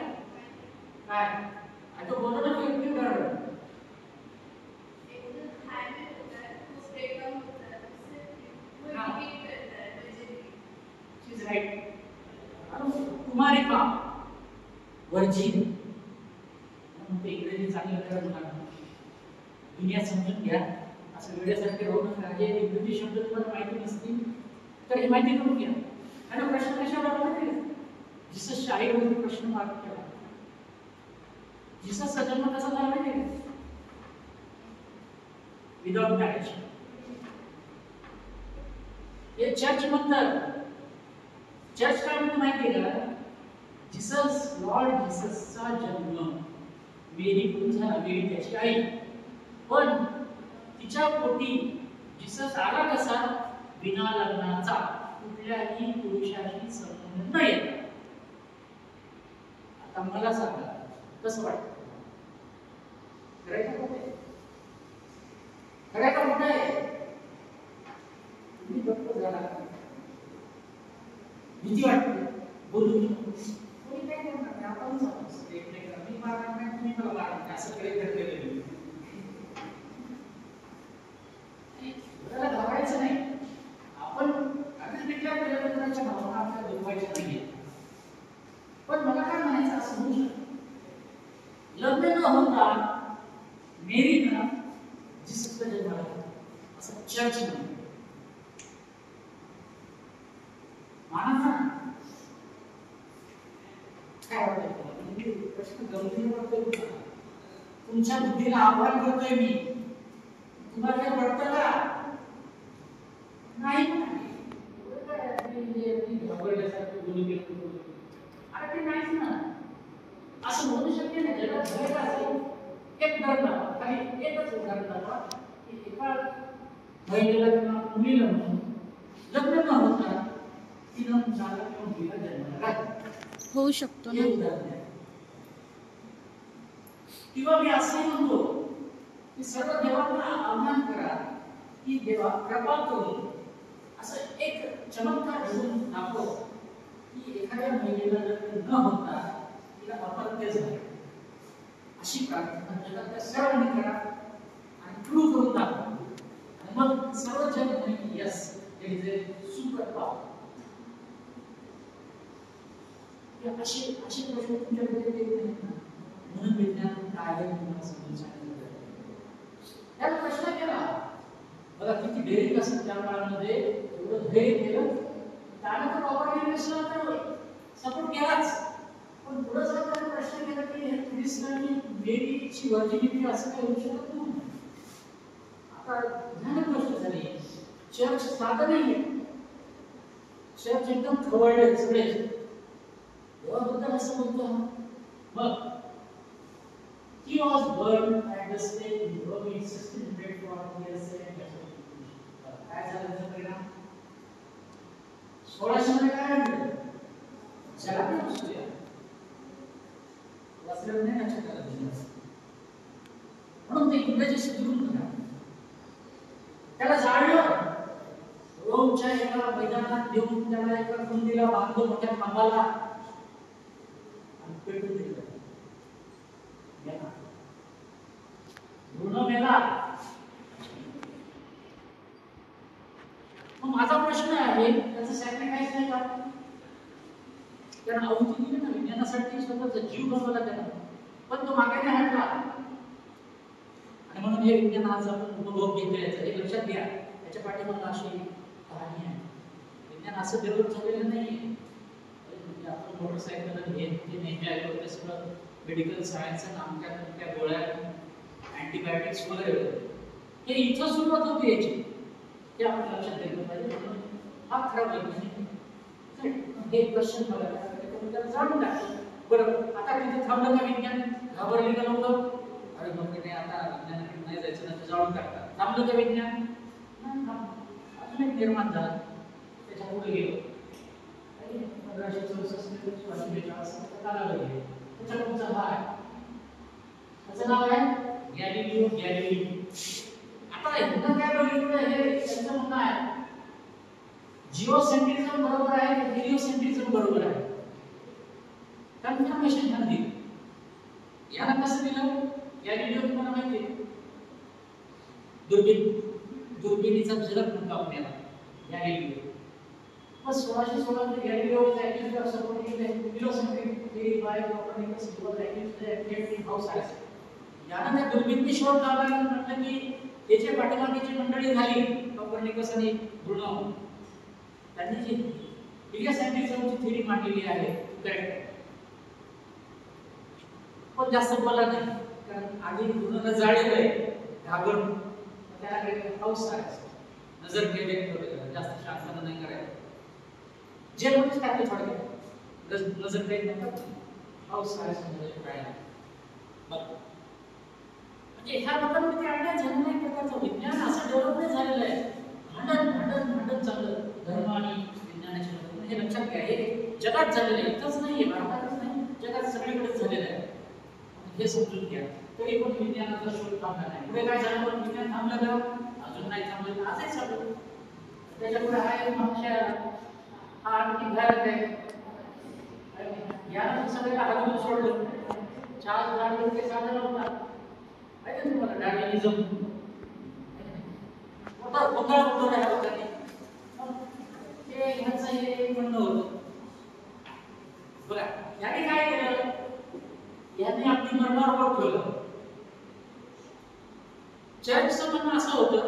काय? आता बोलतो ना की किती बरोबर राइट. कुमारिका वर्जिन म्हणते इंग्रजी चांगलं करा मुलांना, दुनिया समजून घ्या, असं वेळेसारखे राहू नका. हे इंग्रजी शब्द तुम्हाला माहिती नसतील तर हे माहिती करून घ्या. आणि प्रश्न कशावर माहिती आहे? जीससच्या आईवरती प्रश्न मार्क केला. जीससचा जन्म कसा झाला माहिती आहे? Without marriage. हे चर्च म्हणतात. चर्च काय म्हणतो माहिती आहे का? जीसस, लॉर्ड जीससचा जन्म मेरी झाला, मेरी त्याची आई. पण तिच्या पोटी जीसस आला कसा? बिना लग्नाचा, कुठल्याही पुरुषाशी संबंध नाही. आता मला सांगा कसं वाटतं? खरं का खोटं? खरं का खोटं आहे? तुम्ही गप्प झाला, भीती वाटते, बोलू कोणी काय करणार नाही, आपण समजतो एकमेकांना. मी मारणार नाही, तुम्ही मला मारणार नाही, असं करत त्याला घाबरायचं नाही. आपण अगदी डिक्लेअर केलं तर त्याच्या भावना आपल्या दुखवायच्या नाहीये. पण मला काय म्हणायचं असं होऊ शकतं, लग्न न होता मेरीनं जीससचा जन्म झाला असं चर्च म्हणतो. माना काय वाटतं? प्रश्न गंभीर वाटतोय, तुमच्या बुद्धीला आव्हान करतोय मी. तुम्हाला काय वाटतं का? नाही अरे ते नाहीच ना, असं म्हणू शकते ना. जगात घडलं असेल एक उदाहरण दाखवा, खाली एकच उदाहरण दाखवा की एका महिलेला किंवा मुलीला लग्न न होता तिनं मुलाला किंवा मुलीला जन्म दिला होऊ शकतो ना. किंवा मी असं म्हणतो की सर्व देवांना आव्हान करा की देवा कृपा करून असं एक चमत्कार घडून दाखव की एखाद्या महिलेला लग्न न होता तिला अपत्य झालं. अशी प्रार्थना जगातल्या सर्वांनी करा आणि प्रूव्ह करून दाखवा. आणि मग सर्व जग म्हणेल yes there is a super power. अशी प्रश्न तुमच्याकडे येत नाहीत ना. म्हणून विज्ञान काय आहे तुम्हाला समजून सांगितलं. त्याला प्रश्न केला बघा किती डेअरिंग असतं त्या काळामध्ये, एवढं धैर्य केलं. त्याला तर प्रॉपर्टी नसला तर सपोर्ट केलाच, पण पुढे जाऊन त्याने प्रश्न केला की क्रिस्टनची मेरीची व्हर्जिनिटी असं काही होऊ शकत नाही. आता भयानक गोष्ट झाली. चर्च साधं नाहीये, चर्च एकदम खवळले सगळे. देवाबद्दल असं बोलतो. मग he was burned at the stake in Rome in 1640 years काय झालं त्याचा परिणाम? 1600 मध्ये काय घडलं? जगात असूया वाचलं नाही लक्षात आलं. म्हणून ते इंग्रजी दुरून बघा, त्याला जाळलं. रोमच्या एका मैदानात देऊन त्याला एका कुंडीला बांधून मोठ्या खांबाला आणि पेटून दिलं. ब्रुनो मेला. मग माझा प्रश्न आहे, त्याचं सॅक्रिफाइस नाही का? कारण आहुती दिली ना विज्ञानासाठी, स्वतःचा जीव गमावला त्याला, पण तो मागे नाही हटला. आणि म्हणून हे विज्ञान आज आपण उपभोग घेतोय हे लक्षात घ्या. त्याच्या पाठीमागे अशी कहाणी आहे. विज्ञान असं डेव्हलप झालेलं नाहीये. आपण मोटरसायकल हे नेहमी ऐकतो ते सगळं मेडिकल सायन्स नामक्या गोळ्या अँटीबायोटिक्स वगैरे हे इथं सुरुवात होती याची. ते आपण लक्षात घेतलं पाहिजे. हा खरा वैज्ञानिक हे क्वेश्चन मला जाणून टाकलं. बरं आता तिथे थांबलं का विज्ञान? घाबरली का लोक? अरे मग नाही आता विज्ञानाकडे नाही जायचं ना, जाळून टाकतात. थांबलं का विज्ञान? अजून एक निर्माण झाला, त्याच्या पुढे गेलो. 1564 कालावधी आहे. त्याच्या पुढचा हा आहे, त्याचं नाव आहे गॅलिलिओ गॅलिली. आता इथं काय बघितलं हे त्यांचं म्हणणं आहे, जिओसेंट्रिझम बरोबर आहे की हेलिओसेंट्रिझम बरोबर आहे? कन्फर्मेशन ह्यानं दिली. याला कसं दिलं? गॅलिलिओ तुम्हाला माहिती आहे, दुर्बिणीचा झलक म्हणतो आपण याला गॅलिलिओ. मग 1616 मध्ये गॅलिलिओ ॲक्टिव्ह सपोर्ट केले हेलिओसेंट्रिक थेरी बाय कोपर्निकस वाज ॲक्टिव्ह इन हाऊस आहे. यानं त्या दुर्बिणीने शोध लावला आणि म्हटलं की त्याच्या पाठीमागची मंडळी झाली कोपर्निकस आणि ब्रुनो, त्यांनी जी हेलिओसेंट्रिझमची थेरी मांडलेली आहे करेक्ट. पण जास्त बोलला नाही, कारण आधी ब्रुनोला जाळलेलं आहे घाबरून. त्याला काही हाऊस आहे, नजर केले जास्त शांतपणा नाही करायचं. जे म्हणून टाकले थोडक्यात नजर काही नका हाऊस आहे म्हणजे काय म्हणजे ह्या लोकांमध्ये अन्याय झाला नाही. प्रकारचं विज्ञान असं डेव्हलप नाही झालेलं आहे. भांडण चाललं धर्म आणि विज्ञानाच्या मध्ये. हे लक्षात घ्या, हे जगात झालेलं आहे, इथंच नाहीये, भारतातच नाही, जगात सगळीकडेच झालेलं आहे. हे समजून घ्या. तरी पण विज्ञानाचा शोध थांबला नाही. पुढे काय झालं? पण विज्ञान थांबलं का? अजून नाही थांबलं, आजही चालू. त्याच्यापुढे आहे भाषा, हा आणखी घालत आहे. यानं सगळ्याला हलवून सोडलं. चार्ल्स डार्विन ते साधन होता माहिती आहे तुम्हाला, डार्विनिझम मोठा गोंधळ उडवला लोकांनी. हे ह्याचं हे म्हणणं होतं. बघा याने काय केलं, याने आपली मरणावर बोट ठेवलं. चर्चचं म्हणणं असं होतं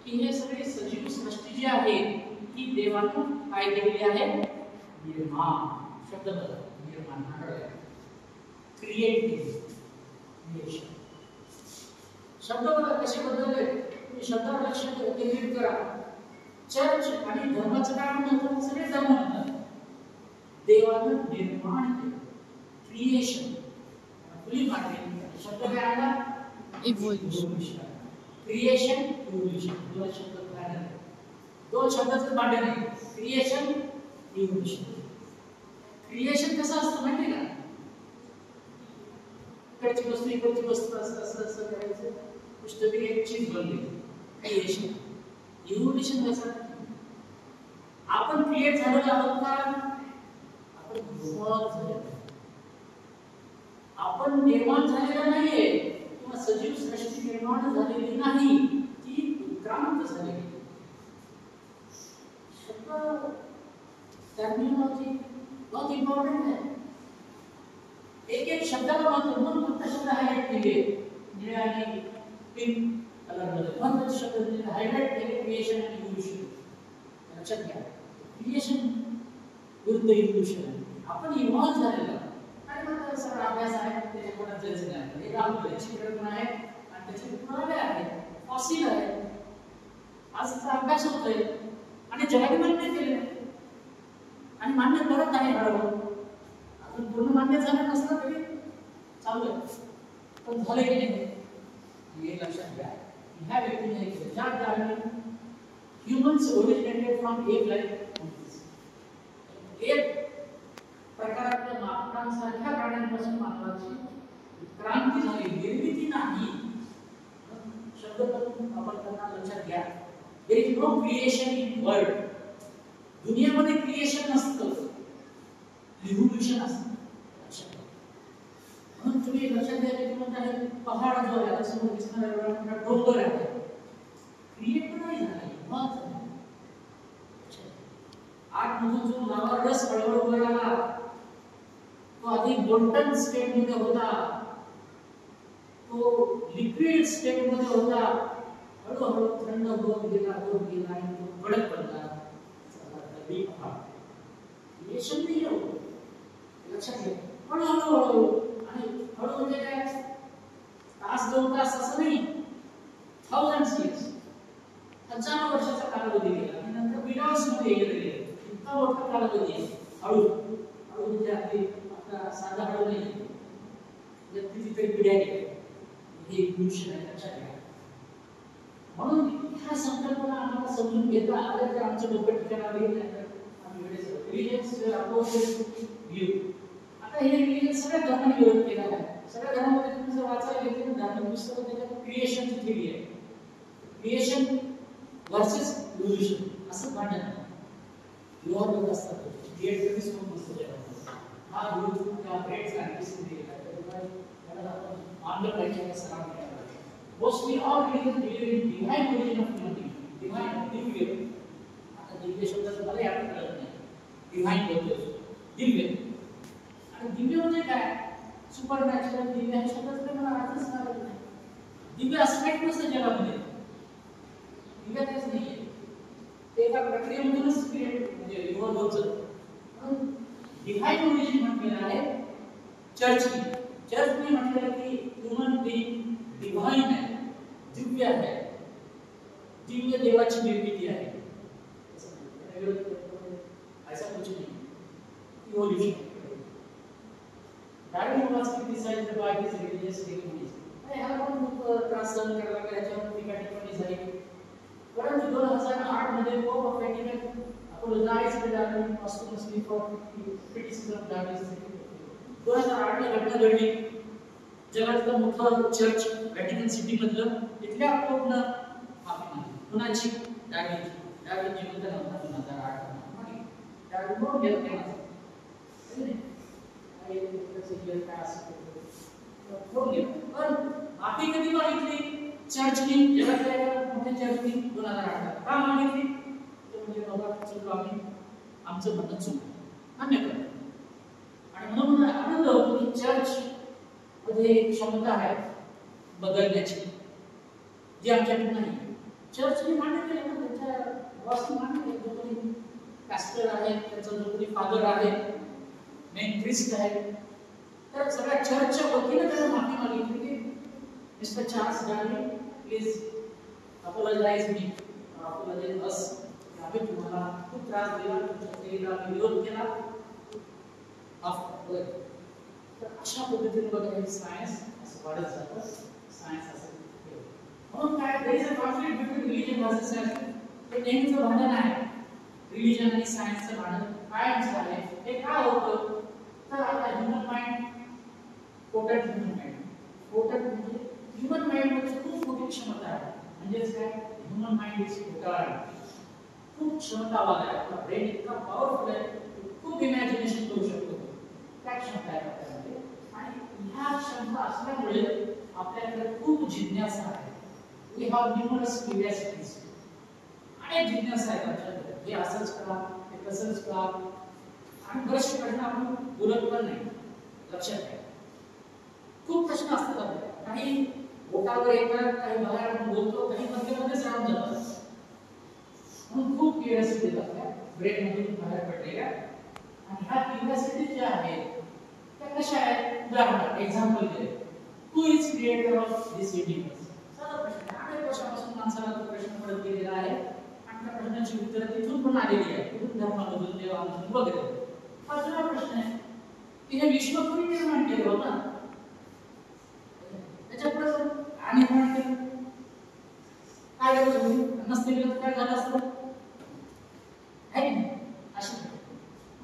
की हे सगळे सजीव सृष्टी जी आहे ती देवानं काय केलेली आहे? निर्माण. शब्द बघा, निर्माण क्रिएट केली. शब्द बघा कसे बदलले. तुम्ही शब्दावर लक्ष केंद्रित करा. चर्च आणि धर्माचं काय म्हणतात? सगळे धर्म म्हणतात देवानं निर्माण केलं, क्रिएशन. फुली मार्केट शब्द काय आला? इव्होल्यूशन. क्रिएशन, इव्होल्यूशन दोन शब्द काय? दोन शब्दाचं भांडण आहे. Creation, evolution. क्रिएशन कसं असतं माहिती का? इकडची वस्तू इकडची वस्तू असं करायचं, पुस्तकी एक चीज बनली. क्रिएशन. इव्होल्यूशन कसं? आपण क्रिएट झालेलो आहोत का? आपण इव्हॉल्व झालेलो. आपण निर्माण झालेलं नाहीये, किंवा सजीव सृष्टी निर्माण झालेली नाही, ती उत्क्रांत झालेली. शब्द टर्मिनॉलॉजी बहुत इंपॉर्टंट है. एक शब्दाला महत्व. म्हणून फक्त शब्द हायलाइट केले निळ्या आणि पिंक कलर मध्ये. महत्वाचे शब्द हायलाइट केले क्रिएशन आणि इव्होल्यूशन. लक्षात घ्या, क्रिएशन विरुद्ध इव्होल्यूशन. आपण इव्हॉल्व झालेलो आणि मग सगळा अभ्यास आहे त्याच्या कोणा जज नाही. हे आपले चित्रपट आहे आणि त्याचे पुरावे आहेत, फॉसिल आहे. आजचा अभ्यास होतोय आणि जगाने मान्य केले आणि मान्य करत आहे हळूहळू. अजून पूर्ण मान्य झालं नसलं तरी चालू आहे, पण झालं की नाही हे लक्षात घ्या. ह्या व्यक्तीने हे केलं ज्या काळाने humans originated from app like monkeys. एक प्रकारातल्या माकडांसारख्या प्राण्यांपासून मानवाची क्रांती झाली, निर्मिती नाही. शब्द आपण त्यांना लक्षात घ्या. There is no creation in world. दुनियामध्ये क्रिएशन नसतं, इव्होल्यूशन असतं. म्हणून तुम्ही लक्षात घ्या की म्हणतात पहाड जो आहे समोर दिसणारा डोंगर आहे, क्रिएट नाही झाला, मग आतमधून जो लावा रस हळूहळू वर आला तो आधी गोल्डन स्टेट मध्ये होता, तो लिक्विड स्टेट मध्ये होता, हळूहळू थंड होत गेला आणि तो कडक बनला. क्रिएशन नाही होत, लक्षात घ्या. हळूहळू आणि हळू म्हणजे काय, तास 2 तास असं नाही, थाउजंड्स इयर्स, हजारो वर्षाचा कालावधी गेला आणि नंतर मिलियन्स मध्ये गेले. इतका मोठा कालावधी आहे. हळू हळू म्हणजे आपला साधा हळू नाही, कितीतरी पिढ्या गेल्या. हे इव्होल्यूशन आहे, लक्षात घ्या. म्हणून ह्या संकल्पना आम्हाला समजून घेता आल्या तर आमचं डोकं ठिकाणावर येईल. नाही तर आम्ही रिलीजियन्स अपोजिट व्ह्यू. आता हे रिलीजियन सगळ्या धर्मांनी विरोध केला आहे. सगळ्या धर्मामध्ये तुम्ही जर वाचायला घेतले तर धार्मिक पुस्तकं त्याच्यात क्रिएशनची थिअरी आहे. क्रिएशन वर्सेस इव्होल्यूशन असं भांडण आहे. युवा लोक असतात क्रिएट कधीच होत नसतं जगामध्ये. हा विरोध त्या ग्रेट सायंटिस्ट दिलेला आहे. त्याला आपण मानलं पाहिजे असं काम केलं पाहिजे. Mostly all religion believe in divine origin of humanity. Divine Divya. आता दिव्य शब्दाचं मला याद कळत नाही. डिव्हाइन बोलतोय दिव्य. आणि दिव्य म्हणजे काय, सुपर नॅचरल दिव्य हे शब्दाचा मला अर्थच लागत नाही. दिव्य असं काही नसतं जगामध्ये. दिव्य तेच नाहीये, ते एका प्रक्रियेमधूनच क्रिएट म्हणजे इव्हॉल्व होतं. म्हणून डिव्हाइन ओरिजिन म्हटलेलं आहे चर्चने. चर्चने म्हटलेलं की ह्युमन बीइंग डिव्हाइन आहे, दिव्य आहे, दिव्य देवाची निर्मिती आहे. ऐसा कुछ नहीं. Evolution direct was criticized by his religious deities. ह्याला पण खूप त्रास सहन करावा लागला, याच्यावर टीका टिप्पणी झाली. परंतु 2008 मध्ये pope of Vatican apologized to Darwin posthumously for criticism of Darwin's theory. 2008 ला घटना घडली. जगातलं मोठं चर्च व्हॅटिकन सिटी मधलं तिथल्या पोपनं माफी मागितली. कुणाची? डार्विनची. डार्विन जिवंत नव्हता 2008 मध्ये. डार्विन कोण गेला तेव्हा पण माफी कधी मागितली? चर्चनी, जगातल्या मोठ्या चर्चनी 2008 का मागितली? तो म्हणजे बाबा चुकलो आम्ही, आमचं म्हणणं चुकलं, मान्य करतो. आणि म्हणून आनंद होतो की चर्च मध्ये एक क्षमता आहे बदलण्याची जी आमच्याकडे नाही. चर्चने मान्य केलं ना, त्यांच्या बॉसने मान्य केलं. जो कोणी पॅस्टर आहे, त्याचा जो कोणी फादर आहे, मेन प्रिस्ट आहे, तर सगळ्या चर्चच्या वतीने त्याला माफी मागितली की mister Charles Darwin please apologise me, apologise us. आम्ही तुम्हाला खूप त्रास दिला, तुमच्या थेरीला विरोध केला. तर अशा पद्धतीने बघा हे सायन्स असं वाढत जातं. सायन्स असं म्हणून काय, there is a conflict between religion versus science. हे नेहमीचं भांडण आहे, रिलीजन आणि सायन्सचं भांडण कायमचं आहे. हे का होतं? तर आता ह्युमन माइंड, पोटंट ह्युमन माइंड, पोटंट म्हणजे ह्युमन माइंड मध्ये खूप मोठी क्षमता आहे. म्हणजेच काय, ह्युमन माइंड इज पोटंट, खूप क्षमतावान आहे. आपला ब्रेन इतका पॉवरफुल आहे, खूप इमॅजिनेशन करू शकतो. त्या क्षमता आहे आपल्यामध्ये. आणि ह्या क्षमता असल्यामुळे आपल्याकडे खूप जिज्ञासा आहे. We have numerous curiosities. अनेक जिज्ञासा आहेत आपल्याकडे. हे असंच करा, हे तसंच करा. आणि बरेचसे प्रश्न आपण बोलत पण नाही. लक्षात घ्या, खूप प्रश्न असतात आपल्याला. काही बोटावर येतात, काही बाहेर आपण बोलतो, काही मध्येच राहून जातात. म्हणून खूप क्युरिओसिटी लागते ब्रेन मधून बाहेर पडलेल्या. आणि ह्या क्युरिओसिटी ज्या आहेत त्या कशा आहेत? उदाहरण एक्झाम्पल दिले, who is creator of this universe? साधा प्रश्न आहे. अनेक वर्षापासून माणसाला तो प्रश्न पडत गेलेला आहे आणि त्या प्रश्नाची उत्तरं तिथून पण आलेली आहे, तिथून धर्मामधून, देवामधून वगैरे. हा जुना प्रश्न आहे की हे विश्व कोणी निर्माण केलं होतं? त्याच्यापुढे आणि निर्माण केलं काय गरज होती? नसते केलं तर काय झालं असतं? आहे की नाही? अशी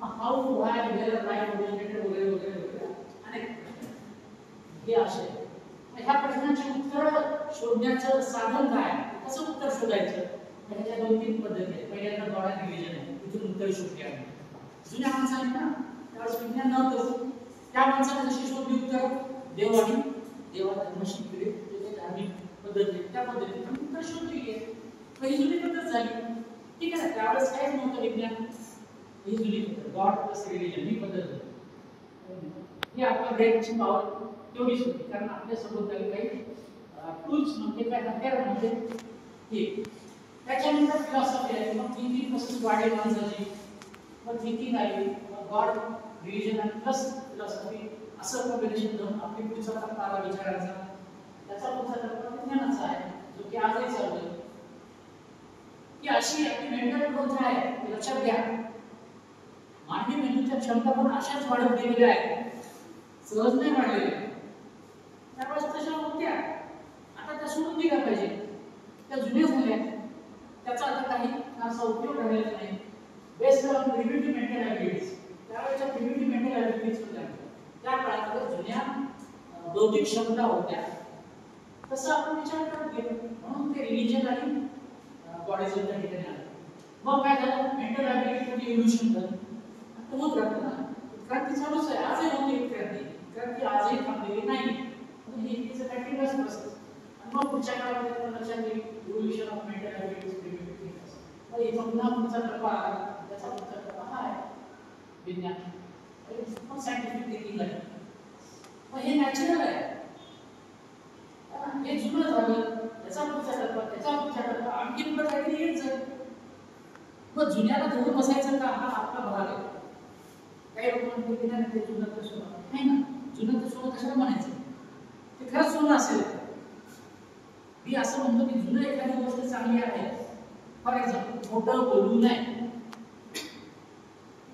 how, why, where, life, originated वगैरे वगैरे वगैरे अनेक प्रश्न हे असे. ह्या प्रश्नांची उत्तरं शोधण्याचं साधन काय? कसं उत्तर शोधायचं? ह्याच्या 2-3 पद्धती आहेत. पहिल्यांदा डोळा डिव्हिजन आहे, तिथून उत्तर शोधली आहे. जुन्या माणसांनी ना त्यावेळेस विज्ञान नव्हतं, त्या माणसाने जशी शोधली उत्तर, देव आणि देवा धर्माशी निगडीत धार्मिक पद्धती, त्या पद्धतीतून उत्तर शोधली आहे. पहिली जुनी पद्धत झाली. ठीक आहे, त्यावेळेस काहीच नव्हतं विज्ञान, ही जुनी पद्धत, गॉड प्लस रिलिजन ही पद्धत होती. ही आपल्या ब्रेनची पॉवर तेवढीच होती, कारण आपल्यासोबत काही टूल्स म्हणजे काय हत्यार म्हणजे हे. त्याच्यानंतर फिलॉसॉफी आहे, मग थिंकिंग प्रोसेस वाढली माणसाची, मग थिंकिंग आली, मग गॉड, रिलिजन आणि प्लस फिलॉसॉफी असं कॉम्बिनेशन घेऊन आपली पुढचा टप्पा आला विचारांचा. त्याचा पुढचा टप्पा विज्ञानाचा आहे, जो की आजही चालू आहे. की अशी आपली मेंटल ग्रोथ आहे, ते लक्षात घ्या. मानवी मेंदूच्या क्षमता पण अशाच वाढत गेलेल्या आहेत, सहज नाही वाढलेल्या. त्यावेळेस तशा होत्या, आता त्या सोडून दिल्या पाहिजे, त्या जुन्या झाल्या, त्याचा आता काही फारसा उपयोग राहिलेला नाही. Based on primitive mental abilities, त्यावेळेच्या प्रिमिटिव्ह मेंटल ॲबिलिटीज होत्या, त्या काळात जुन्या बौद्धिक क्षमता होत्या, तसं आपण विचार करत गेलो. म्हणून ते रिलिजन आणि बॉडीचं त्या ठिकाणी आलं. मग काय झालं? मेंटल ॲबिलिटी इव्होल्यूशन झालं. आता होत राहतं ना, क्रांती चालूच आहे, आजही होते क्रांती, क्रांती आजही थांबलेली नाही. He is a continuous process. आणि मग पुढच्या काळामध्ये आपण लक्षात घेऊ evolution of mental abilities, primitive thinkers. मग इथं पुन्हा पुढचा टप्पा आला, त्याचा पुढचा टप्पा हा आहे विज्ञान, मग सायंटिफिक थिंकिंग आहे. मग हे नॅचरल आहे, हे जुनं झालं, त्याचा पुढचा टप्पा, त्याचा पुढचा टप्पा, आणखी पुढे काहीतरी येत जाईल. मग जुन्याला धरून बसायचं का? हा आपला भाग आहे. काही लोक म्हणतात की नाही, ते जुनं तर सोनं नाही ना, जुनं तर सोनं कशाला म्हणायचं? ते खरंच सोनं असेल. मी असं म्हणतो की जुनं एखादी गोष्ट चांगली आहे, फॉर एक्झाम्पल मोठं बोलू नये,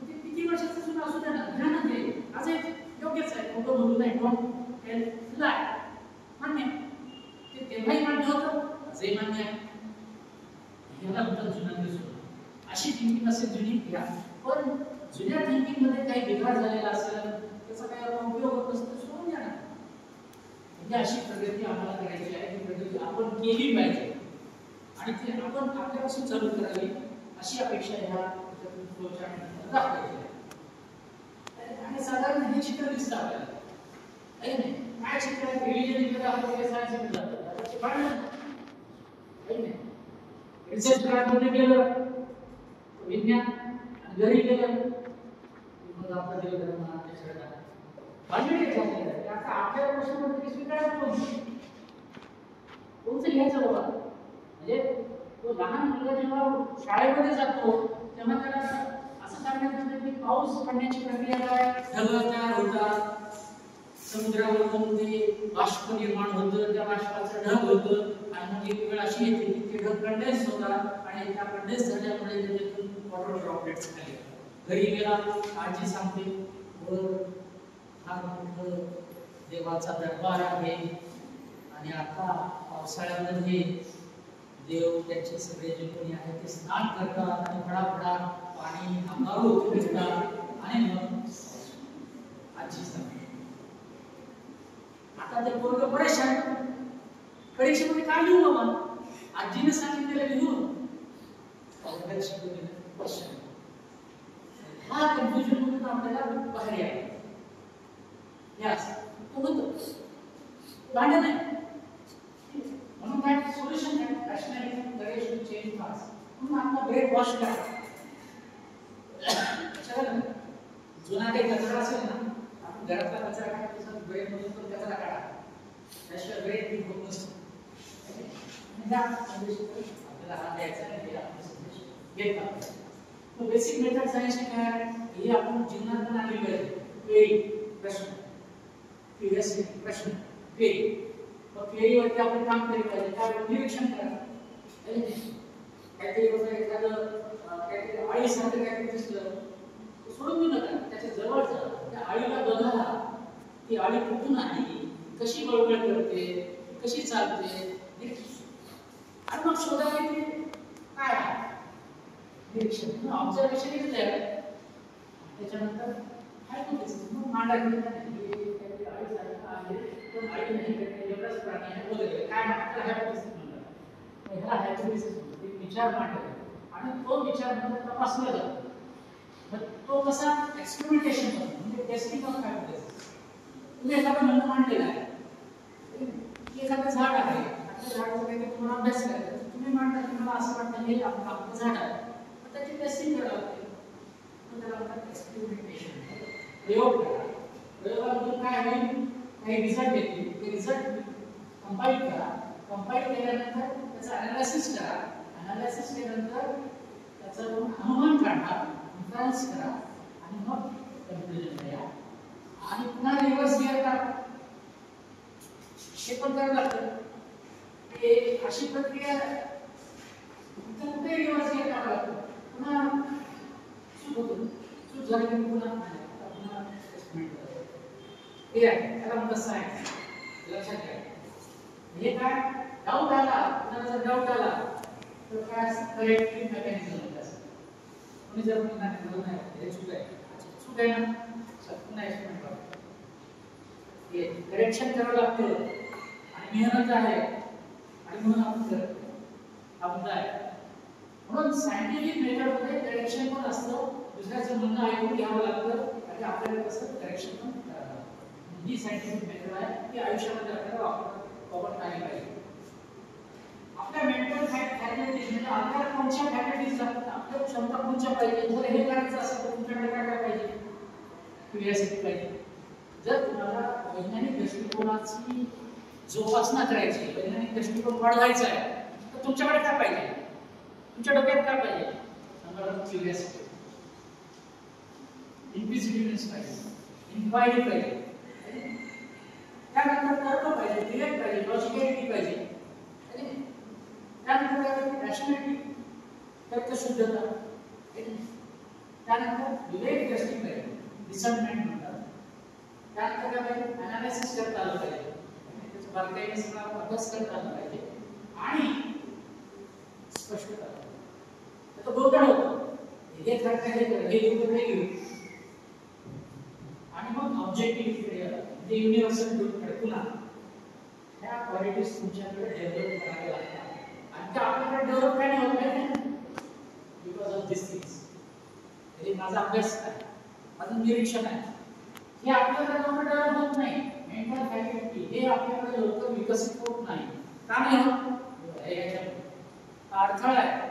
किती वर्षाचं जुनं असू द्या ना, घ्या ना ते, आज योग्यच आहे. मोठं बोलू नये, डोंट टेल लाय, मान्य, ते तेव्हाही मान्य होतं, आजही मान्य आहे. ह्याला म्हणतात जुनं ते सोनं. अशी थिंकिंग असेल जुनी घ्या, पण जुन्या थिंकिंग मध्ये काही बिघाड झालेला असेल, त्याचा काही आपण उपयोग होत नसतो, सोडून द्या ना. म्हणजे अशी प्रगती आम्हाला करायची आहे, ती प्रगती आपण केली पाहिजे आणि ती आपण आपल्यापासून चालू करावी, अशी अपेक्षा ह्या फ्लोच्या दाखवायची आहे. आणि साधारण हे चित्र दिसतं आपल्याला, आहे नाही? काय चित्र आहे? रिलिजन इकडे दाखवलं, सायन्स इकडे दाखवलं, ते पाहिलं आहे नाही? रिसर्च करायला गेलं विज्ञान, घरी गेलं मग आपला देव धर्म आता आपल्या प्रश्नामध्ये स्वीकारायचं कोणतं घ्यायचं बाबा. म्हणजे तो लहान मुलगा जेव्हा शाळेमध्ये जातो तेव्हा त्याला असं सांगण्यात येतं की पाऊस पडण्याची प्रक्रिया काय? ढग तयार होतात, समुद्रावरून ते बाष्प निर्माण होतं, त्या बाष्पाचं ढग होतं, आणि मग एक वेळ अशी येते की ते ढग कंडेन्स होतात आणि त्या कंडेन्स झाल्यामुळे त्याच्यातून वॉटर ड्रॉपलेट्स खाली येतात. घरी गेला आजी सांगते, हा मोठं देवाचा दरबार आहे आणि आता पावसाळ्यामध्ये देव त्यांचे सगळे जे कोणी आहेत ते स्नान करतात आणि फडाफडा पाणी अंगावर फिरतात आणि मग आजी सांगते. आता ते पोरगं परेशान, परीक्षेमध्ये काय लिहू बाबा? आजीने सांगितलेलं लिहून हा कन्फ्युजन मधून आपल्याला बाहेर यायला यस तो होतो भांडण नाही. म्हणून काय सोल्युशन आहे? Rationality courage to change fast. म्हणून आपला ब्रेन वॉश करा. जुना काही कचरा असेल ना, आपण घरातला कचरा काढतो, ब्रेन मधून तो कचरा काढा. त्याशिवाय वेळ ती होत नसते. आणि ह्या संदेशातून आपल्याला हा द्यायचा आहे, हे आपण संदेश घेत आहोत. तो बेसिक मेथड सायन्स काय हे आपण जीवनात पण आणली पाहिजे. क्वेरी प्रश्न, क्युरियोसिटी प्रश्न, क्वेरी. मग क्वेरीवरती आपण काम केलं पाहिजे. काय निरीक्षण करा, काहीतरी बघा एखादं काहीतरी आळीसारखं काहीतरी दिसलं सोडून देऊ नका, त्याच्या जवळ जा, त्या आळीला बघा, ती आळी कुठून आली, कशी बळबळ करते, कशी चालते, आणि मग शोधा की काय आहे. निरीक्षण ऑब्झर्वेशन इज देअर. त्याच्यानंतर हायपोथेसिस मग मांडायचं काहीतरी आळीसारखं आहे पण आळी नाही, काहीतरी एवढाच प्राणी आहे वगैरे काय म्हणतात हायपोथेसिस म्हणतात. ह्याला हायपोथेसिस म्हणतात. एक विचार मांडला आणि तो विचार नंतर तपासला जातो. मग तो कसा एक्सपेरिमेंटेशन करतो, म्हणजे टेस्टिंग ऑफ हायपोथेसिस. तुम्ही एखादं म्हणणं मांडलेलं आहे, एखादं झाड आहे, त्या झाडाचा काहीतरी तुम्हाला अभ्यास करायचा, तुम्ही मांडता की मला असं वाटतं हे आपलं झाड आहे, मग त्याची टेस्टिंग करावी लागते. मग त्याला म्हणतात एक्सपेरिमेंटेशन. प्रयोग करा. प्रयोगामधून काय होईल, काही रिझल्ट येतील, ते रिझल्ट कंपाईल करा. कंपाईल केल्यानंतर त्याचं अनालिसिस करा. अनालिसिस केल्यानंतर त्याचा अनुमान काढा, इन्फरन्स करा आणि मग कन्क्लुजन द्या. आणि पुन्हा रिव्हर्स गिअर करा. हे पण करावं लागतं. ते अशी प्रक्रिया कुठे रिव्हर्स गिअर करावं लागतं. पुन्हा चूक होतो, चूक झाली की पुन्हा एक्सपेरिमेंट करायचं. हे आहे त्याला म्हणतात सायन्स. लक्षात घ्या. हे काय डाऊट आला, कुणाला जर डाऊट आला तर काय करेक्टिव्ह मेकॅनिझम असतं. कोणी जर म्हणणार हे चूक आहे, चूक आहे ना, पुन्हा एक्सपेरिमेंट करावं. हे करेक्शन करावं लागतं आणि मेहनत आहे आणि म्हणून आपण करतो. आपण आहे म्हणून सायंटिफिक मेथडमध्ये करेक्शन पण असतं. दुसऱ्याचं म्हणणं ऐकून घ्यावं लागतं आणि आपल्याला कसं करेक्शन पण करावं लागतं. ही सायंटिफिक मेथड आहे, ती आयुष्यामध्ये आपल्याला वापरता आली पाहिजे. आपल्या मेंटल फॅकल्टीज म्हणजे आपल्या कोणत्या फॅकल्टीज लागतात, आपल्या क्षमता कोणत्या पाहिजे. जर हे करायचं असेल तर तुमच्याकडे काय पाहिजे, क्युरियोसिटी पाहिजे. जर तुम्हाला वैज्ञानिक दृष्टिकोनाची जोपासना करायची, वैज्ञानिक दृष्टिकोन वाढवायचा आहे तर तुमच्याकडे काय पाहिजे, तुमच्या डोक्यात काय पाहिजे, क्युरियोसिटी, इन्क्विजिटिव्हनेस पाहिजे, इन्क्वायरी पाहिजे. त्यानंतर तर्क पाहिजे, डिरेक्ट पाहिजे, लॉजिकॅलिटी पाहिजे. त्यानंतर काय पाहिजे, रॅशनॅलिटी, तर्कशुद्धता. त्यानंतर विवेक दृष्टी पाहिजे, डिसर्नमेंट म्हणतात. त्यानंतर काय पाहिजे, अनालिसिस करता आलं पाहिजे, त्याचा बारकाईने सगळा अभ्यास करता आला पाहिजे आणि स्पष्टता. आता गोंधळ होतो, हे करता हे घेऊन ते घेऊ आणि मग ऑब्जेक्टिव्हिटी म्हणजे युनिव्हर्सल ट्रूथकडे पुन्हा ह्या क्वालिटीज तुमच्याकडे डेव्हलप कराव्या लागतात. आणि त्या आपल्याकडे डेव्हलप काय नाही होत नाही बिकॉज ऑफ दिस थिंग्स. हे माझा अभ्यास आहे, माझं निरीक्षण आहे, हे आपल्याकडे लवकर डेव्हलप होत नाही. मेंटल फॅकल्टी हे आपल्याकडे लवकर विकसित होत नाही. का नाही होत, अडथळा आहे.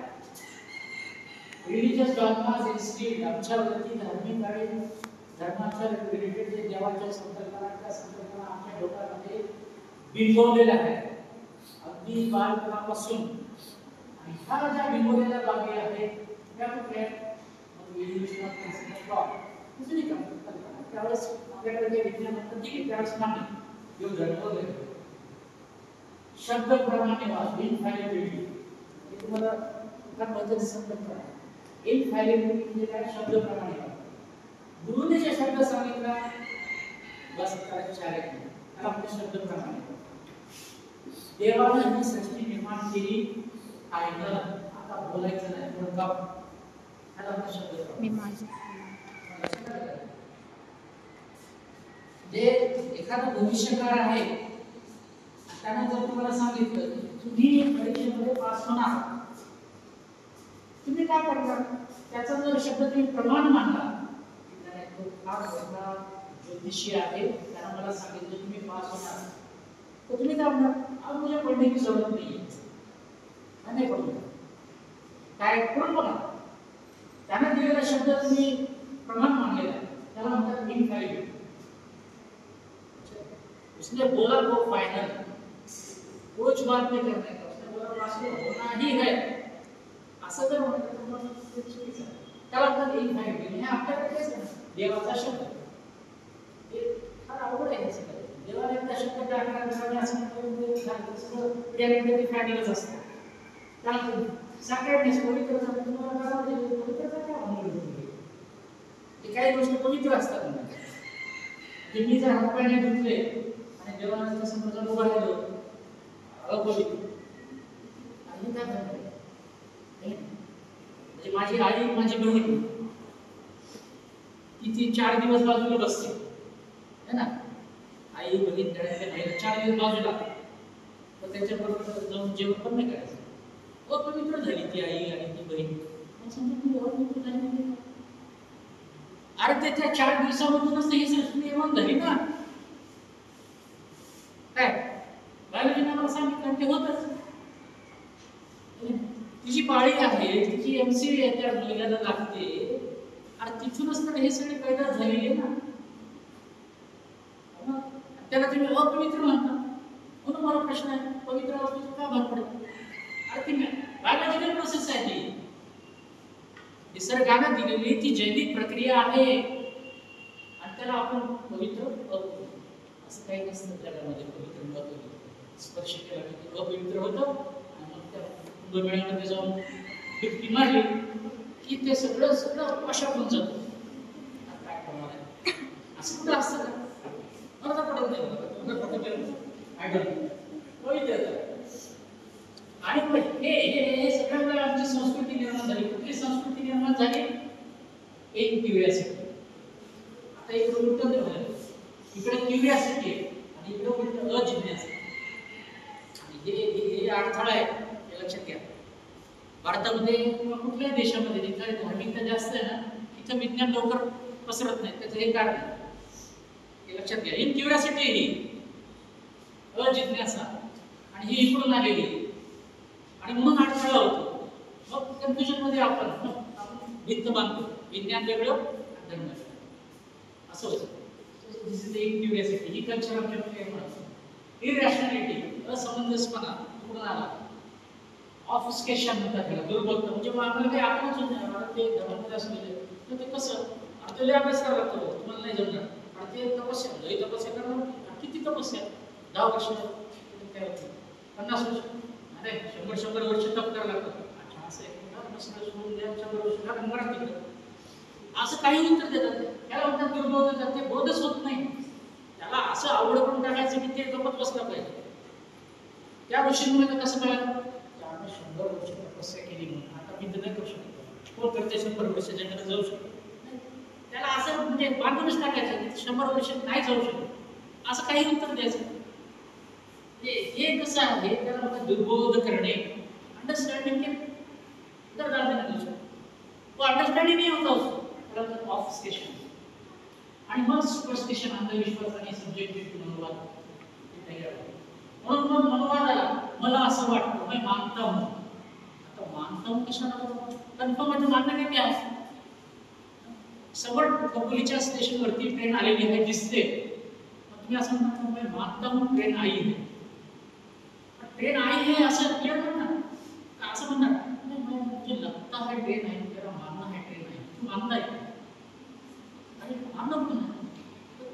रिलीजियस डॉग्माज इन्स्टिट्यूट आमच्यावरती धार्मिक आणि धर्माच्या रिलेटेड जे देवाच्या संकल्पना त्या संकल्पना आमच्या डोक्यामध्ये बिंबवलेल्या आहेत अगदी बालपणापासून. आणि ह्या ज्या बिंबवलेल्या बाबी आहेत त्या कुठल्या त्यावेळेस आपल्याकडे जे विज्ञान म्हणतात ठीक आहे, त्यावेळेस नाही येऊ धर्म वगैरे. शब्द प्रमाणेवाद, इनफॅलिबिलिटी, हे तुम्हाला एका पद्धतीने संकल्पना आहे. इनफॅलिबिलिटी म्हणजे काय, शब्द प्रमाणेवाद. गुरुने जे शब्द सांगितला बस त्याला चार त्याला म्हणजे शब्द प्रमाणेवाद. देवाने ही सृष्टी निर्माण केली फायनल, आता बोलायचं नाही, थोडं का त्याला म्हणजे शब्द प्रमाणेवाद. जे एखादा भविष्यकार आहे त्याने जर तुम्हाला सांगितलं तुम्ही परीक्षेमध्ये पास होणार, तुम्ही काय करणार, त्याचा जर शब्द तुम्ही प्रमाण मानला, फार मोठा ज्योतिषी आहे त्याने मला सांगितलं तुम्ही पास होणार, तर तुम्ही काय म्हणणार, अब मुझे पढ़ने की जरूरत नहीं है, मैं पढ़ूंगा. काय कोण बघा, त्याने दिलेला शब्द तुम्ही प्रमाण मानलेला आहे, त्याला म्हणतात इनफॅलिबिलिटी. उसने बोला वो फाइनल. कुछ बात नहीं करने का, उसने बोला राष्ट्र होना ही है, असं जर म्हणलं तर मग ते चुकीचं आहे. त्याला आपण इनफायनाइट हे आपल्याकडे तेच आहे, देवाचा शब्द हे फार अवघड आहे. सगळं देवाने एकदा शब्द टाकला आणि असं म्हणतो त्यामध्ये ते फायनलच असतं. त्याला सॅक्रेडनेस पवित्र तुम्हाला पवित्रता काय म्हणून ते काही गोष्टी पवित्र असतात म्हणजे मी जर हातपायने धुतले आणि देवाच्या समोर उभा राहिलो अपवित्र आणि काय झालं म्हणजे माझी आई माझी बहीण ती 4 दिवस बाजूला बसते है ना, आई बहीण घरातल्या बाहेर 4 दिवस बाजूला, तर त्याच्याबरोबर जाऊन जेवण पण नाही करायचं. अपवित्र झाली ती आई आणि ती बहीण. अरे त्याच्या 4 दिवसामधूनच ही सृष्टी निर्माण झाली ना. काय बायबलीने मला सांगितलं ते होतच. तिची पाळी आहे, तिची एमसी त्या मुलग्याला लागते, आणि तिथूनच तर हे सगळे पैदा झालेले ना. त्याला तुम्ही अपवित्र म्हणता. म्हणून मला प्रश्न आहे, पवित्र अपवित्र का भाग पडतो? अरे ती बायोलॉजिकल प्रोसेस आहे ती, निसर्गाने दिलेली ती जैविक प्रक्रिया आहे, आणि त्याला आपण पवित्र अपवित्र असं काही नसतं. जगामध्ये पवित्र अपवित्र स्पर्श केला की अपवित्र होतं, आणि मग त्या कुंभमेळ्यामध्ये जाऊन डुबकी मारली की ते सगळं सगळं अशा होऊन जातं. काय करणार आहे असं कुठं असतं का? मला तर पडत नाही. आणि हे सगळ्यांना आमची संस्कृती निर्माण झाली. कुठली संस्कृती निर्माण झाली? एक क्युरिओसिटी. आता एक उलट झालं, इकडे क्युरिओसिटी आणि इकडे उलट अजिज्ञासा. आणि हे अडथळा आहे, हे लक्षात घ्या. भारतामध्ये किंवा कुठल्याही देशामध्ये जिथे धार्मिकता जास्त आहे ना, तिथं विज्ञान लवकर पसरत नाही. त्याचं हे कारण हे लक्षात घ्या. ही क्युरिओसिटी, ही अजिज्ञासा, आणि ही इकडून आलेली, आणि म्हणून अडथळा होतो. मग कन्फ्युजन मध्ये आपण भिंत बांधतो. विज्ञान वेगळं, धर्म वेगळं असं होतं. क्युरिओसिटी ही कल्चर आमच्यामध्ये म्हणतो. इरॅशनॅलिटी, असमंजसपणा कुठून आला? ऑफस्केशन म्हणतात त्याला, दुर्बलता. म्हणजे आम्हाला काही आपणच नाही, मला ते धर्मामध्ये असं म्हणजे ते कसं आपल्याला अभ्यास करावा लागतो, तुम्हाला नाही जमणार. आणि ते तपस्या, लई तपस्या करणार. किती तपस्या? 10 वर्ष, 50 वर्ष, अरे 100 वर्ष तप करायला लागतं. अच्छा असं आहे, सोडून द्या 100 वर्ष मराठी असं काही उत्तर देतात. त्याला म्हणतात दुर्बोध देतात. ते बोधच होत नाही. त्याला असं आवड पण टाकायचं की ते जपत बसलं पाहिजे. त्या ऋषींमध्ये कसं कळलं? 100 वर्ष तपस्या केली म्हणून आता मी तर नाही करू शकतो. कोण करते 100 वर्ष जगाला जाऊ शकतो? त्याला असं म्हणजे बांधूनच टाकायचं की 100 वर्ष नाही जाऊ शकत, असं काही उत्तर द्यायचं. हे कसं आहे? त्याला म्हणतात दुर्बोध करणे. अंडरस्टँडिंग तर दादा तो अंडरस्टँडिंग नाही होता असतो, त्याला म्हणतात ऑफस्केशन. आणि मग सुपरस्टिशन, अंधविश्वास आणि सब्जेक्टिव्ह मनोवाद. म्हणून मग मनोवाद आला. मला असं वाटतं, मी मानता हूं. आता मानता हूं कशाला? कन्फर्म म्हणजे मानणं काय आहे? समोर कबुलीच्या स्टेशनवरती ट्रेन आलेली आहे, दिसते. तुम्ही असं म्हणता, मैं मानता हूं ट्रेन आई है. ट्रेन आई है असं क्लियर म्हणणार, असं म्हणणार मुझे लगता है ट्रेन आई, मेरा मानना है ट्रेन आई. तू मानता है आणि मानणं पण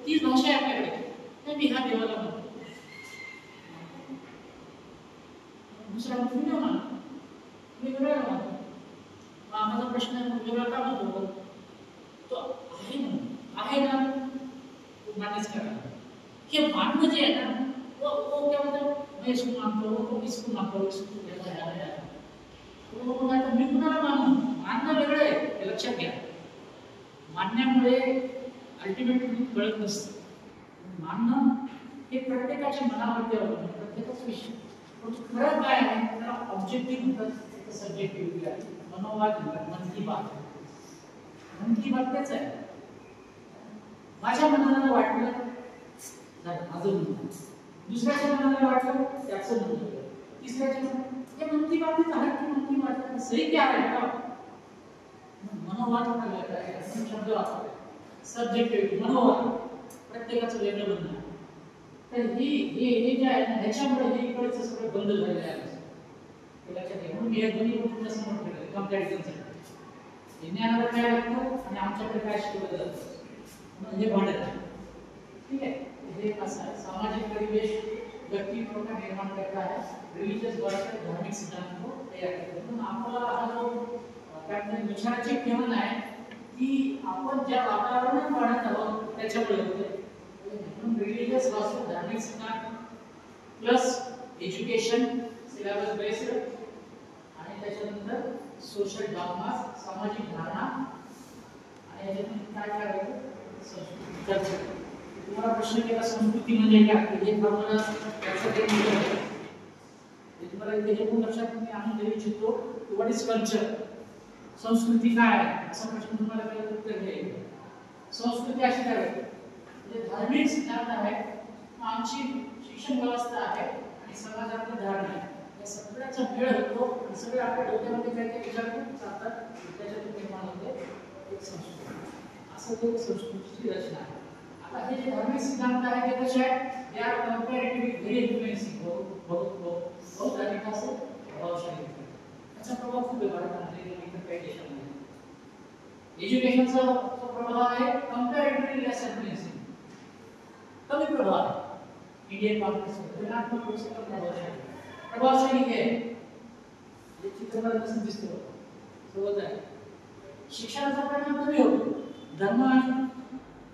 तीच भाषा आहे आपल्याकडे. मी ह्या देवाला म्हणतो, दुसरा तुम्ही नाही मानत, तुम्ही वेगळा मानतो. माझा प्रश्न आहे, वेगळा का म्हणतो? तो आहे ना, आहे ना, मान्यच करा. हे मानणं जे आहे ना, वो क्या मतलब मैं इसको मानता हूँ, तो इसको मानता हूँ, इसको कहता है. तो आता मी कुणाला मानू? मानणं वेगळं आहे, हे लक्षात घ्या. मानण्यामुळे अल्टिमेटली कळत नसतं. मानणं हे प्रत्येकाच्या मनावरती अवलंबून, प्रत्येकाचा विषय. पण खरं काय आहे त्याला ऑब्जेक्टिव्ह म्हणतात, सब्जेक्टिव्ह आहे. मनोवाद म्हणतात, मन की बात. मन की बात तेच आहे. माझ्या मनाला वाटलं माझं म्हणणं, दुसऱ्याच्या मनाला वाटलं त्याचं म्हणणं, तिसऱ्याच्या हे मन की बातच आहे की मन की बात सही क्या आहे? मनोवाद शब्द वापरला, सब्जेक्टिव्ह मनोवाद, प्रत्येकाचं वेगळं म्हणणं. तर हे जे आहे ना ह्याच्यामुळे हे इकडचं सगळं बंद झालेलं आहे हे लक्षात घ्या. म्हणून हे दोन्ही गोष्टी समोर ठेवले कंपॅरिझनसाठी. विज्ञानाला काय लागतं आणि आमच्याकडे काय शिकवलं जातं म्हणून हे भांडण आहे. ठीक आहे. हे कसं आहे सामाजिक परिवेश व्यक्ती प्रकार निर्माण करता है रिलीजियस वर्ष धार्मिक सिद्धांत को तयार करते हैं. म्हणून आपल्याला हा जो काय विचाराची ठेवण आहे की आपण ज्या वातावरणात वाढत आहोत त्याच्यामुळे होते. म्हणून रिलीजियस वास्तू धार्मिक सिद्धांत प्लस एज्युकेशन सिलेबस बेस्ड आणि त्याच्यानंतर सोशल डॉग्मास सामाजिक धारणा आणि याच्यातून काय करायचं संस्कृती चर्चा. तुम्हाला प्रश्न केला संस्कृती म्हणजे काय हे तुम्हाला लक्षात येईल. हे तुम्हाला इथे पण लक्षात मी आणून देऊ इच्छितो की व्हॉट इज कल्चर संस्कृती काय आहे असा प्रश्न तुम्हाला पहिलं उत्तर द्यायचं. संस्कृती अशी काय म्हणजे धार्मिक सिद्धांत आहे आमची शिक्षण व्यवस्था आहे आणि समाजातली धारणा आहे या सगळ्याचा मेळ होतो आणि सगळे आपल्या डोक्यामध्ये काय काय विचार चालतात त्याच्यातून निर्माण होते एक संस्कृती. असं ते संस्कृतीची रचना आहे. आता हे जे धार्मिक सिद्धांत आहे ते कसे आहेत they are comparatively very influencing बहुत अधिक असं प्रभावशाली त्याचा प्रभाव खूप आहे भारतामध्ये इतर काही देशांमध्ये. एज्युकेशनचा प्रभाव आहे कंपॅरेटिव्हली लेस इन्फ्लुएन्सिंग कमी प्रभाव आहे. इंडियन कॉन्टेक्स्ट तुलनात्मक रूप से प्रभावशाली है ये चित्रपट कसं दिसतो सोबत आहे. शिक्षणाचा परिणाम कमी होतो धर्म आणि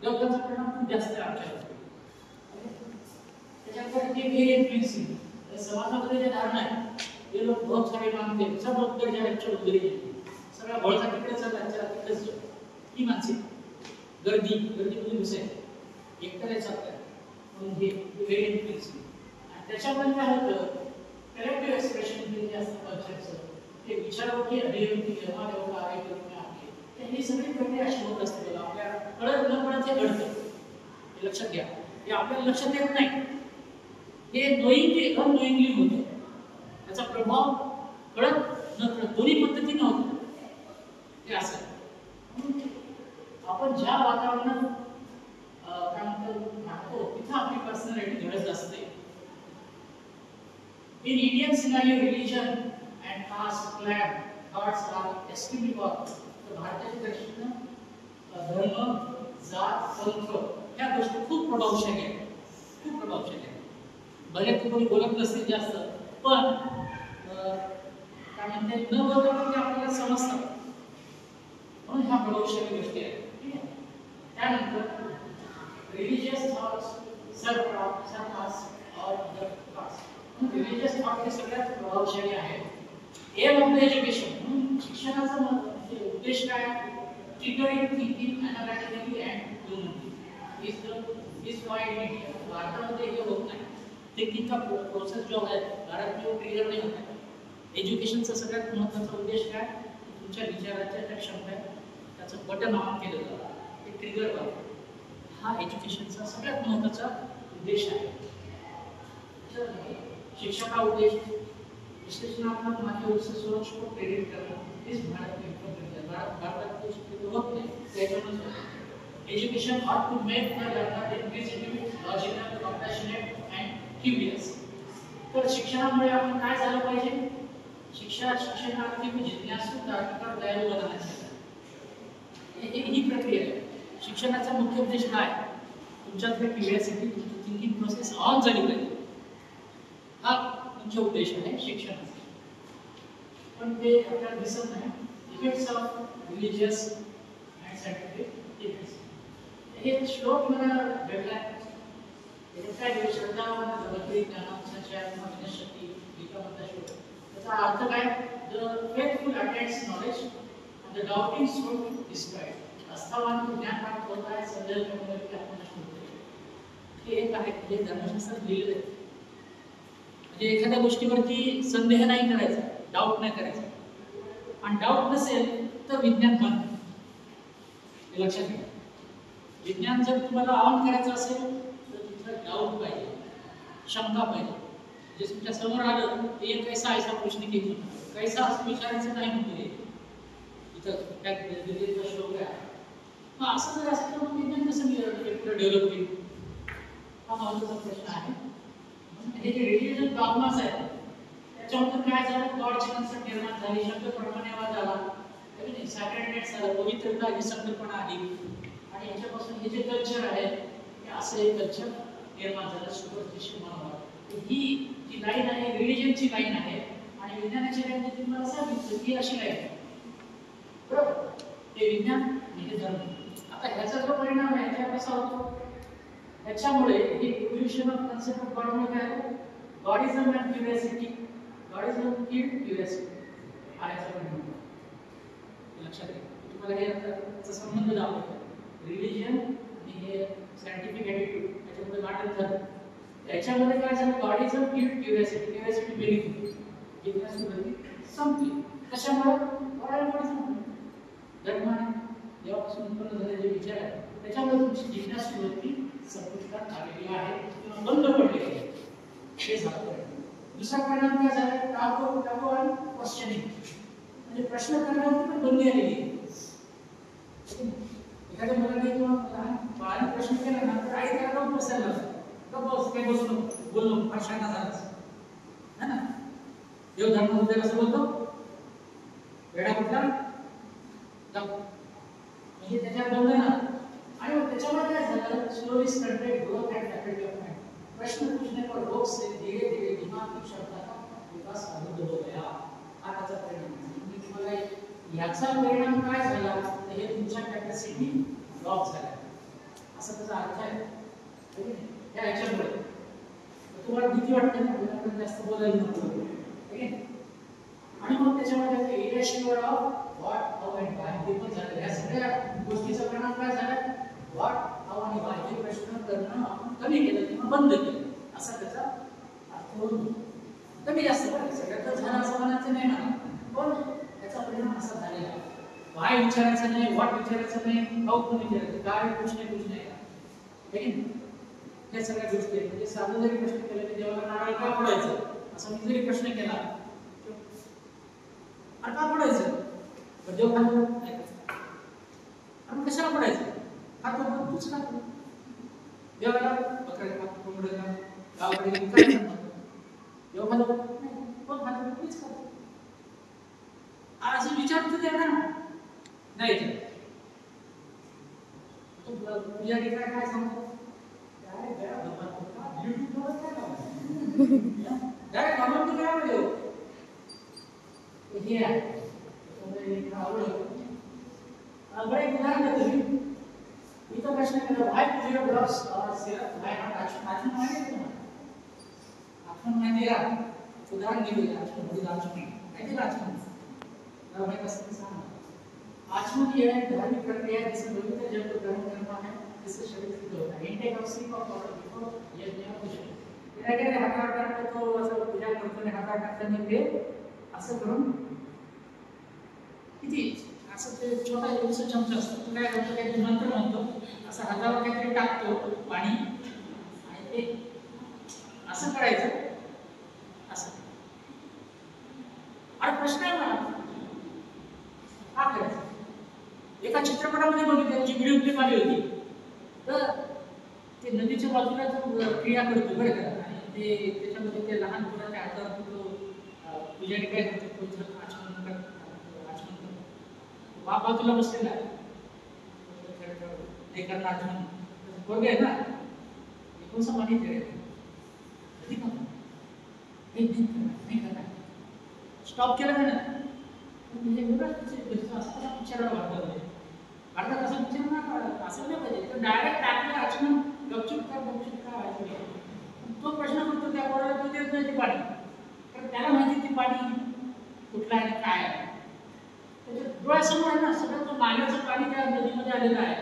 योगाचा परिणाम खूप जास्त आहे आमच्यावर. त्याच्यानंतर ते व्हेरी इन्फ्लुएन्सिंग समाजामध्ये जे धारणा आहे ते लोक बहुत सारे मानते सब उत्तर ज्या लेक्चर वगैरे सगळा बळचा तिकडे चालला त्याला तिकडेच ही मानसिक गर्दी म्हणजे विषय एकट्याने चालतात म्हणून हे व्हेरी इन्फ्लुएन्सिंग. आणि त्याच्यामध्ये काय होतं कलेक्टिव्ह एक्सप्रेशन जे असतं कल्चरचं ते विचारावरती अभिव्यक्ती व्यवहार एवढा आहे करून आहे हे सगळी प्रक्रिया अशी होत असते बघा आपल्या कळत न कळत हे घडतं. हे लक्षात घ्या हे आपल्याला लक्षात येत नाही हे नोईंगली अननोईंगली होतं. त्याचा प्रभाव कळत न कळत दोन्ही पद्धतीने होतो. हे असं आपण ज्या वातावरणात काय म्हणतो तिथं आपली पर्सनॅलिटी घडत असते. In Indian scenario, religion and caste, clan, thoughts are extremely powerful. तर भारताच्या दृष्टीने धर्म, जात, पंथ ह्या गोष्टी खूप प्रभावशाली आहेत. खूप प्रभावशाली आहेत. बरेच कोणी बोलत नसतील जास्त पण काय म्हणते न बोलता पण ते आपल्याला समजतात म्हणून ह्या प्रभावशाली गोष्टी आहेत. ठीक आहे. त्यानंतर रिलीजियस थॉट्स सरकास्ट और अदर कास्ट रिलीजियस थॉट हे सगळ्यात प्रभावशाली आहे. एम ऑफ द एज्युकेशन शिक्षणाचा उद्देश काय triggering thinking analytically and humanly is why in India. भारतामध्ये हे होत नाही. थिंकिंगचा प्रोसेस जो आहे भारत जो ट्रिगर नाही होत आहे. एज्युकेशनचा सगळ्यात महत्त्वाचा उद्देश काय तुमच्या विचाराच्या ज्या क्षमता आहेत त्याचं बटन ऑन केलं जातं ते ट्रिगर करतं. हा एज्युकेशनचा सगळ्यात महत्त्वाचा उद्देश आहे. शिक्षा का उद्देश विश्लेषणात्मक माध्यम से सोच को प्रेरित करना इस भारत में भारत के शिक्षित होत नाही त्याच्यामुळे education ought to make the learner inquisitive, logical, compassionate and curious. तर शिक्षणामुळे आपण काय झालं पाहिजे शिक्षणार्थी को जिज्ञासु तार्किक और दयाळू बनायचं ही प्रक्रिया आहे. शिक्षणाचा मुख्य उद्देश काय तुमच्यातल्या क्युरिओसिटी तुमची थिंकिंग प्रोसेस ऑन झाली पाहिजे. हा मुख्य उद्देश आहे शिक्षणाचा. पण ते आपल्याला दिसत नाही. Effects of religious and scientific effects हे श्लोक मला भेटला त्याच्यात काय दिलं श्रद्धा भक्ती ज्ञान संचय मनशक्ती विकामता श्लोक त्याचा अर्थ काय the faithful attends knowledge and the doubting soul destroyed. अस्थावान को ज्ञान प्राप्त होता है संदेह करने वाले की आत्मा नष्ट होते है. हे एक आहे हे धर्मशास्त्रात लिहिलेलं आहे. म्हणजे एखाद्या गोष्टीवरती संदेह नाही करायचा डाऊट नाही करायचा आणि डाऊट नसेल तर विज्ञान बंद. हे लक्षात घ्या. विज्ञान जर तुम्हाला ऑन करायचं असेल तर तुमचा डाऊट पाहिजे शंका पाहिजे. जे तुमच्या समोर आलं ते कैसा ऐसा प्रश्न की कैसा असं विचारायचं नाही म्हणतो इथं त्या दिलेला श्लोक आहे. मग असं जर असेल तर मग विज्ञान कसं डेव्हलप होईल हा महत्त्वाचा प्रश्न आहे. हे जे रिलिजन डॉग्मास आहेत त्याच्यामधून काय झालं, गॉडची कन्सेप्ट निर्माण झाली, शब्द प्रमाणेवा झाला, सॅक्रेडनेस झालं, पवित्रता ही संकल्पना आली आणि याच्यापासून हे जे कल्चर आहे हे असं एक कल्चर निर्माण झालं सुपरस्टिशन म्हणून. ही जी लाईन आहे रिलिजनची लाईन आहे आणि विज्ञानाची लाईन जी तुम्हाला सांगितलं ही अशी लाईन आहे. बरोबर, ते विज्ञान आणि हे धर्म. आता ह्याचा जो परिणाम आहे त्याचा कसा होतो, त्याच्यामुळे ही evolution of concept of God मध्ये आहे godism and curiosity, godism kid curiosity हा याचा परिणाम होतो. लक्षात घ्या, तुम्हाला हे याचा संबंध दाखवतो. रिलिजन आणि हे सायंटिफिक ॲटिट्यूड त्याच्यामध्ये वाटत झालं. त्याच्यामध्ये काय झालं, गॉडिझम किड क्युरियोसिटी, क्युरियोसिटी मेली होती, जिज्ञासा संपली. कशामुळे गॉडिझम धर्माने जेव्हापासून उत्पन्न झालेले जे विचार आहेत त्याच्यामुळे तुमची जिज्ञासा वृत्ती संपुष्टात आलेली आहे किंवा बंद पडलेली आहे. हे झालं. दुसरा परिणाम काय झाला, टाको आणि क्वेश्चनिंग, म्हणजे प्रश्न करण्यावर पण बंदी आलेली आहे. एखाद्या मुलाने किंवा लहान बाळाने प्रश्न केला ना तर आई त्याला गप्प बसायला लागते, बस काही बसलो बोललो फार शाळा झालाच है ना. देव धर्म हृदय कसं बोलतो, वेडा कुठला म्हणजे त्याच्यावर बोललं ना. आणि मग त्याच्यामध्ये काय झालं, slowly stunted growth end faculty of mind, प्रश्न पूछने पर रोक से धीरे धीरे दिमाग की क्षमता का विकास अवरुद्ध हो गया. हा त्याचा परिणाम आहे. मी तुम्हाला याचा परिणाम काय झाला तर हे तुमच्या कॅपॅसिटी ड्रॉप झाल्या असं त्याचा अर्थ आहे. त्या ह्याच्यामुळे तुम्हाला भीती वाटते ना, आपण जास्त बोलायला नको, ठीक आहे. आणि मग त्याच्यामध्ये irrational of what how and why हे पण झालं. या सगळ्या गोष्टीचा परिणाम काय झाला, व्हॉट हाऊ आणि व्हाय हे प्रश्न करणं आपण कमी केलं किंवा बंद केलं असा त्याचा अर्थ होतो. कमी जास्त बरं सगळ्यात तर झालं असं म्हणायचं नाही म्हणा, पण त्याचा परिणाम असा झालेला आहे. व्हाय विचारायचं नाही, व्हॉट विचारायचं नाही, हाऊ पण विचारायचं, काय कुछ नाही का, ठीक आहे. हे सगळ्या गोष्टी आहेत. म्हणजे साधं जरी प्रश्न केला की देवाला नारळ का फोडायचं असा मी जरी प्रश्न केला आणि का पडायचं, पण देव खातो नाही का, आणि कशाला पडायचं, खातो पण तूच खातो. देवाला बकऱ्या खातो, कोंबड्या खातो, गावाकडे गेली काय खातो, देव खातो नाही, कोण खातो, मीच खातो. असं विचारतो ते ना नाही ते तुझ्या ठिकाणी काय सांगतो, काय गया भगवान युट्यूब वर काय डायरेक्ट भगवान काय म्हणतो हे आहे. बड़े उदाहरण देते मी तो प्रश्न केला, व्हाय तुझे ब्लॉग्स और सिर्फ व्हाय नॉट आचमन माहिती आहे तुम्हाला, आचमन माहिती आहे, उदाहरण दिले आचमन मध्ये आचमन माहिती आहे आचमन ना मैं कसं सांगा. आचमन ये है धार्मिक प्रक्रिया जिसमें पवित्र जल को गर्म करना है जिससे शरीर शुद्ध होता है. Intake of sleep of water before यज्ञ पूजन त्याकडे हातावर टाकतो तो असं पूजा करतो आणि हातावर टाकताना ते असं करून किती असं ते छोटा एवढा चमचा असतो तो काय करतो, काही मंत्र म्हणतो, असं हातावर काहीतरी टाकतो पाणी आणि ते असं करायचं असं. आणि प्रश्न आहे मला का करायचं. एका चित्रपटामध्ये बघितलं, त्याची व्हिडिओ क्लिप आली होती, तर ते नदीच्या बाजूला जो क्रिया करतो बरं का, आणि ते त्याच्यामध्ये ते लहान मुलाच्या हातावर तो पुजारी काय करतो, आचमन करतो, बाप बाजूला बसलेला आहे नाही करणार आचमन पोरग आहे ना, कोणसा पाणी नाही करणार स्टॉप केलं ना म्हणजे असताना पिक्चरला वाटत अर्धा कसं पिक्चर ना असं नाही पाहिजे, तर डायरेक्ट टाकलं आचमन गपचूप का व्हायचं. तो प्रश्न करतो त्या पोराला, तो देत नाही ते पाणी, कारण त्याला माहिती ते पाणी कुठलं आहे काय आहे. त्याच्या डोळ्यासमोर आहे ना सगळं, तो नाल्याचं पाणी त्या नदीमध्ये आलेलं आहे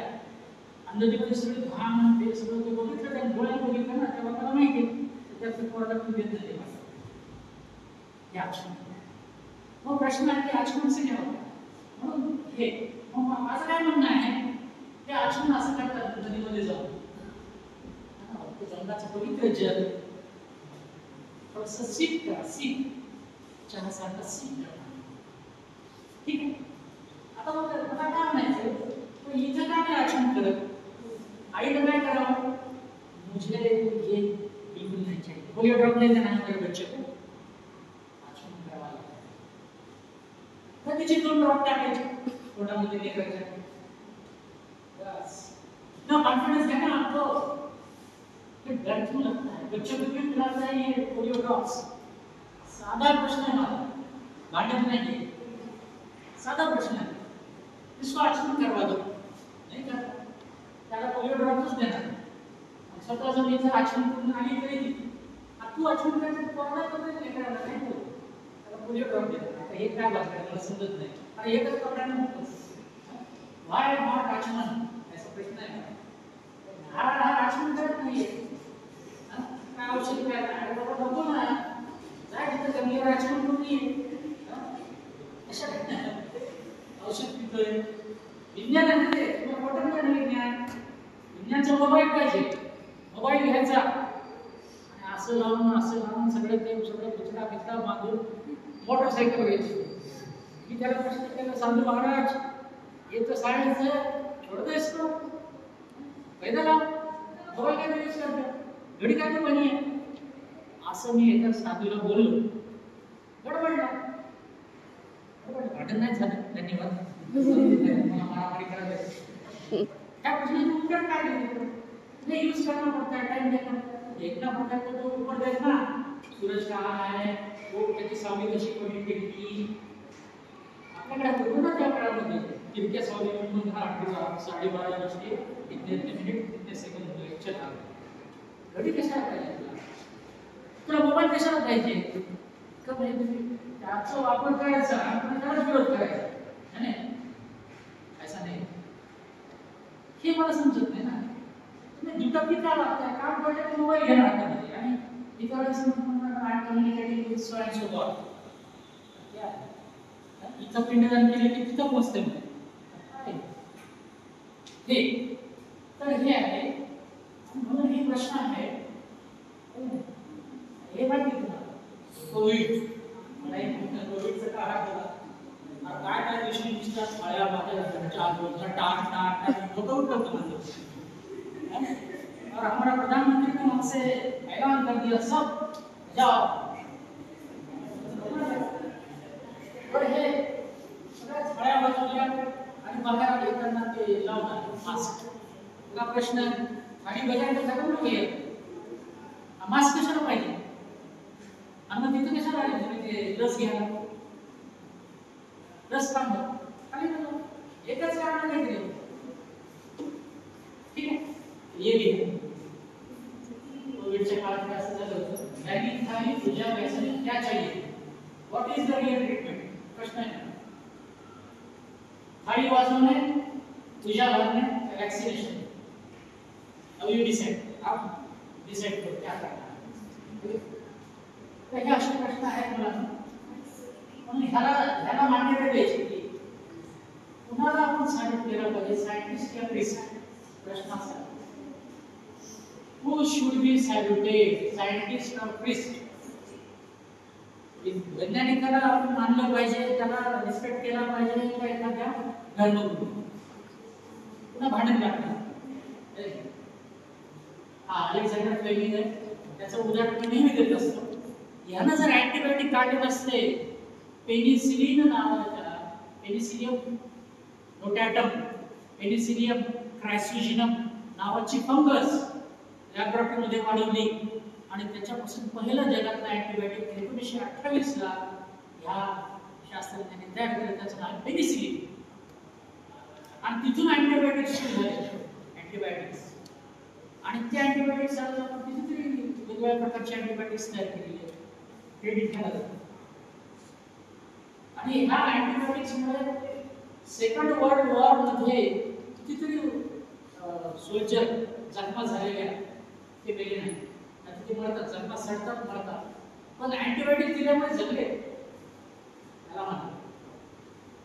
आणि नदीमध्ये सगळे घाण ते सगळं ते बघितलं, त्या डोळ्यात बघितलं ना तेव्हा मला माहिती आहे त्याच्या पोराला तू देत नाही हे आचमन. मग प्रश्न आहे की आचमन से क्या होता, म्हणून हे मग माझं काय म्हणणं आहे ते आचमन असं करतात नदीमध्ये जाऊन जंगलाचं पवित्र जल थोडंसं सीप करा, सीप चहासारखा सीप करा, ठीक आहे. आता मला काय म्हणायचं, इथं काय नाही आचमन करत, आईला काय करावं, मुझे ये बिल्कुल नहीं चाहिए, पोलियो ड्रॉप नहीं देना है मेरे बच्चे को, आचमन करवा लो। कधीचे 2 ड्रॉप टाकायचे पोटामध्ये लेकराच्या, बस ना कॉन्फिडेंस है ना आपको, कि डर क्यों लगता है, बच्चों को क्यों खिलाता है ये पोलियो ड्रॉप्स? साधा प्रश्न है हमारा, भांडन नहीं है, साधा प्रश्न है, इसको आचमन करवा दो, नहीं करता त्याला पोलियो ड्रॉप्स देणार, स्वतः जर इथे आचमन करून आली तरी तू आचमन करायचं कोणाला करत लेकराला नाही बोल, त्याला पोलियो ड्रॉप देणार. आता हे काय बात मला समजत नाही, अरे एकच कपड्याने होतं, व्हाय नॉट आचमन, असा प्रश्न आहे. हा आचमन करत नाहीये, काय औषध काय, अरे बाबा नको ना, जा तिथे जमिनीवर आचमन करून ये, अशा औषध पितोय. विज्ञान आहे ते, तुला पटत नाही विज्ञान, विज्ञानचा मोबाईल पाहिजे, मोबाईल घ्यायचा आणि असं लावून सगळं ते सगळं कुचरा बिचरा बांधून मोटरसायकल घ्यायची. मी त्याला प्रश्न केला, साधू महाराज ये तो सायन्स है, छोड़ दो इसको, पैदा लाव, मोबाईल काय यूज करते, घडी काय बनी आहे, असं मी एका साधूला बोललो, गडबडला, भांडण नाही झालं, धन्यवाद. मला मारामारी करायला क्या प्रश्न उत्तर काय देते, नहीं यूज करना पड़ता है, टाइम देना, देखना पड़ता है, तो ऊपर देखना सूरज कहाँ है, वो त्याची सावली कशी पडली खिडकी आपल्याकडे होतं ना त्या काळामध्ये, खिडक्या सावली म्हणून हा 12:30 वाजते, इतने मिनिट इतने सेकंद लेक्चर आलं. घडी कशाला पाहिजे तुला, मोबाईल कशाला पाहिजे का, म्हणजे तुम्ही त्याचा वापर करायचा आणि त्यालाच विरोध करायचा है ना, ऐसा नहीं. हे मला समजत नाही ना, तुम्ही दुटापी का लागताय, काम पडलं की मोबाईल घेणार कधी, आणि इतर वेळेस I am communicating with so and so god, इथं पिंडदान केलं की तिथं पोचते हे. तर हे आहे, म्हणून ही प्रश्न आहे. हे माहिती तुम्हाला कोविड, मला एक कोविडचं काळ आठवला, काय काय गोष्टी दिसतात, फळ्या बाहेर घरच्या आजूबाजूला टाट टाट टाट होतं उठतं, और हमारा प्रधानमंत्री ने हमसे ऐलान कर दिया, सब जाओ, और हे सगळ्या फळ्या बाजूला आणि बाहेर येताना ते लावणार मास्क. का प्रश्न आणि बजायला जगू नये, मास्क कशाला पाहिजे, आणि मग तिथे कशाला आले तुम्ही ते लस घ्यायला, लस काम खाली बघा, एकच कारण नाही दिलं, ठीक आहे. ये भी कोविडच्या काळात असं झालं होतं, मॅगी थाली तुझ्या पैशाने क्या चाहिए, what is the real treatment, प्रश्न आहे. थाली वाजवणे, तुझ्या भरणे, वॅक्सिनेशन, अब यू डिसाइड, आप डिसाइड करो क्या करना है. तर हे असे प्रश्न आहेत मुलांना, म्हणून ह्याला मान्यता द्यायची की कुणाला आपण साबित केलं पाहिजे, सायंटिस्ट या प्रिस्ट, प्रश्न असा who should be saluted, scientist or priest. वैज्ञानिकाला आपण मानलं पाहिजे, त्याला रिस्पेक्ट केला पाहिजे का एखाद्या धर्मगुरू, पुन्हा भांडण लागणार. हा अलेक्झांडर फ्लेमिंग आहे, त्याचं उदाहरण नेहमी देत असतो. यानं जर अँटीबायोटिक काढले नसते, पेनिसिलिन नावाच्या, पेनिसिलियम नोटॅटम, पेनिसिलियम क्रायसिजिनम नावाची फंगस लॅबोरेटरीमध्ये वाढवली आणि त्याच्यापासून पहिलं जगातलं अँटीबायोटिक 1928 ला ह्या शास्त्रज्ञांनी तयार केलं, त्याचं नाव पेनिसिलिन. आणि तिथून अँटीबायोटिक्स सुरू झाले, अँटीबायोटिक्स. आणि त्या अँटीबायोटिक्स आपण कितीतरी वेगवेगळ्या प्रकारचे अँटीबायोटिक्स तयार केलेले आहेत, क्रेडिट घ्यायला जातं. आणि ह्या अँटीबायोटिक्समुळे सेकंड वर्ल्ड वॉर मध्ये कितीतरी सोल्जर जखमा झालेल्या ते वेगळे नाही, आता ते मरतात, जखमा सडतात, मरतात, पण अँटीबायोटिक दिल्यामुळे जगले, त्याला म्हणतात.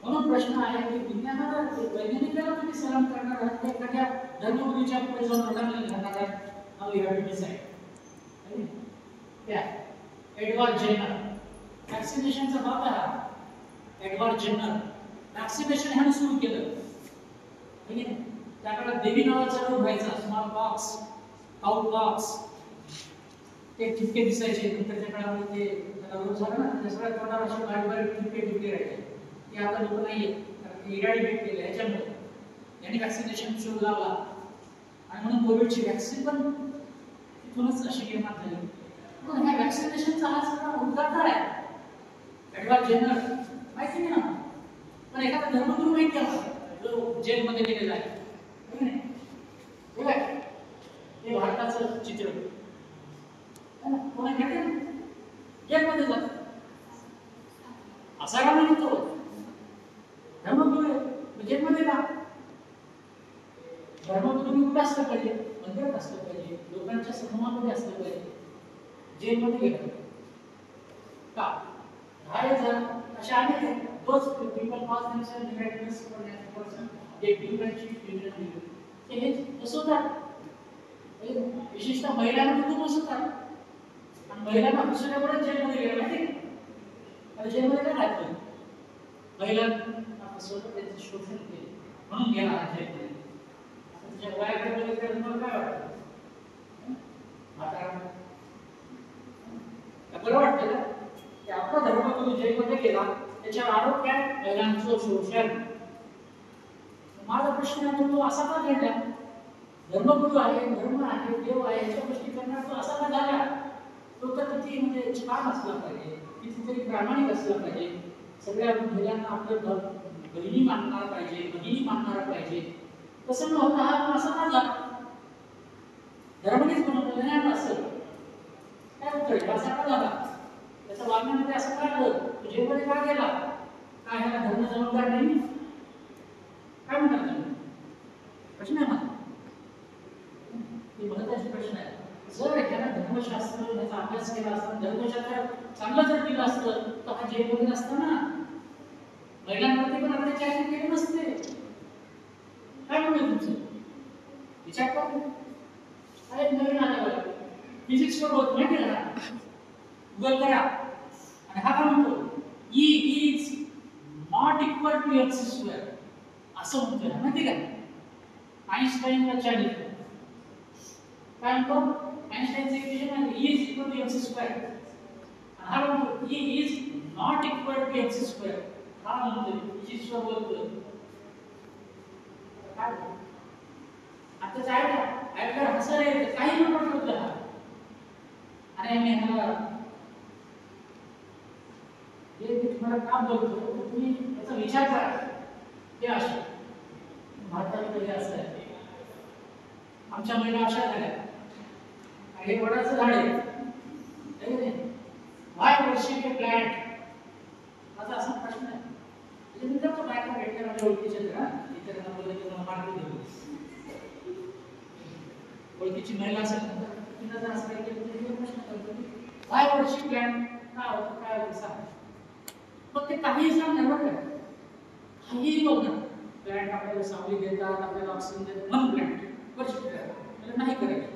म्हणून प्रश्न आहे की विज्ञानाला, वैज्ञानिकाला तुम्ही सलाम करणार आहात, एखाद्या धर्मगुरूच्या पुढे जाऊन लोकांना घालणार आहात, नाव यू हॅव टू डिसाइड. त्या एडवर्ड जेनर, वॅक्सिनेशनचा बाप आहे एडवर्ड जेनर, वॅक्सिनेशन ह्याने सुरू केलं. त्या काळात देवी नावाचा रोग व्हायचा, स्मॉल पॉक्स, काऊ पॉक्स ते ठिपके दिसायचे. नंतरच्या काळामध्ये ते रोग झाला ना, त्या सगळ्या तोंडावर असे बारीक बारीक ठिपके राहायचे. ते आता लोक नाहीये, कारण ते इरॅडिकेट केलं. ह्याच्यामुळे यांनी वॅक्सिनेशन शोध लावला आणि म्हणून कोविडची वॅक्सिन पण तिथूनच अशी निर्माण झाली. पण ह्या वॅक्सिनेशनचा हा सगळा उद्गार आहे. एडवर्ड जेनर माहिती नाही ना, पण एखादा धर्मगुरू माहिती आहे जो जेलमध्ये गेलेला आहे. हे भारताचं चित्र कोणा घेते ना, जेलमध्ये जात असा का म्हणतो धर्मगुरू जेलमध्ये का? धर्मगुरू कुठे असलं पाहिजे? मंदिरात असलं पाहिजे, लोकांच्या समूहामध्ये असलं पाहिजे. जेलमध्ये गेलं का? 10,000 अशा अनेक आहेत. those people pass themselves miraculous for that person, they differentiate union. हे बसवतात, विशेषतः महिलांना खूप बसवतात. आणि महिलांना फसवल्यामुळे जेलमध्ये गेलं माहिती आहे. आता जेलमध्ये काय राहतं? महिलांना फसवलं, त्याचं शोषण केलं म्हणून गेला जेलमध्ये. तुझ्या वयाकडे बघितल्यावर तुम्हाला काय वाटतं? बरं वाटतं का? की आपला धर्मगुरू जेलमध्ये गेला, त्याच्यावर आरोप काय? महिलांचं शोषण. माझा प्रश्न आहे, तो असा का घडला? धर्मगुरू आहे, धर्म आहे, देव आहे, याच्या गोष्टी करणार तो असा का झाला? तो तर किती म्हणजे छान असला पाहिजे, कितीतरी प्रामाणिक असला पाहिजे, सगळ्या महिलांना आपलं बहिणी मानणार पाहिजे, भगिनी मानणार पाहिजे. तसं न होता हा असा का झाला? धर्मनेच बनवलं नाही असं काय उत्तर? असा का झाला? त्याच्या वागण्यामध्ये असं काय झालं? तो जेलमध्ये का गेला? काय ह्याला धर्म जबाबदार नाही? काय म्हणतात तुम्ही? प्रश्न आहे माझा, हे महत्वाचे प्रश्न आहे. जर एखादा धर्मशास्त्र याचा अभ्यास केला असता, धर्मशास्त्र चांगलं जर केलं असतं तर हा जेलमध्ये नसता ना. महिलांवरती पण अत्याचार केले नसते. काय म्हणतो तुमचं? विचार करू. काय नवीन आलं फिजिक्स वर होत माहिती आहे का? गुगल करा. आणि हा काय म्हणतो? E is not equal to x square असं म्हणतोय माहिती का? आइन्स्टाईनला चार्ली काय म्हणतो? आइन्स्टाईनचं इक्वेशन आहे E is equal to x square. हा म्हणतो E is not equal to x square. हा म्हणतोय फिजिक्स वर बोलतोय. काय आता जायला हसायला काही नको ठेवलं हा. आणि मी ह्याला हे तुम्हाला का बोलतो, तुम्ही याचा विचार करा. हे असे भारतामध्ये असं आहे, आमच्या महिला अशा झाल्या. हे वडाचं झाड आहे, वाय वर्शिप ए प्लॅन्ट. माझा असा प्रश्न आहे. म्हणजे मी जातो बायका भेटल्या माझ्या ओळखीच्या इतरांना बोलले की मला मार्ग देऊ. ओळखीची महिला असेल तर तिला जर असं काही केलं प्रश्न करतो, वाय वर्शिप प्लॅन्ट का होतं, काय होतं सांग. मग ते काहीही सांगणार बरं का, काहीही बोलणार. प्लॅन्ट आपल्याला सावली देतात, आपल्याला ऑक्सिजन देतात, म्हणून प्लॅन्ट वर्शिप करायचं. नाही करायचं,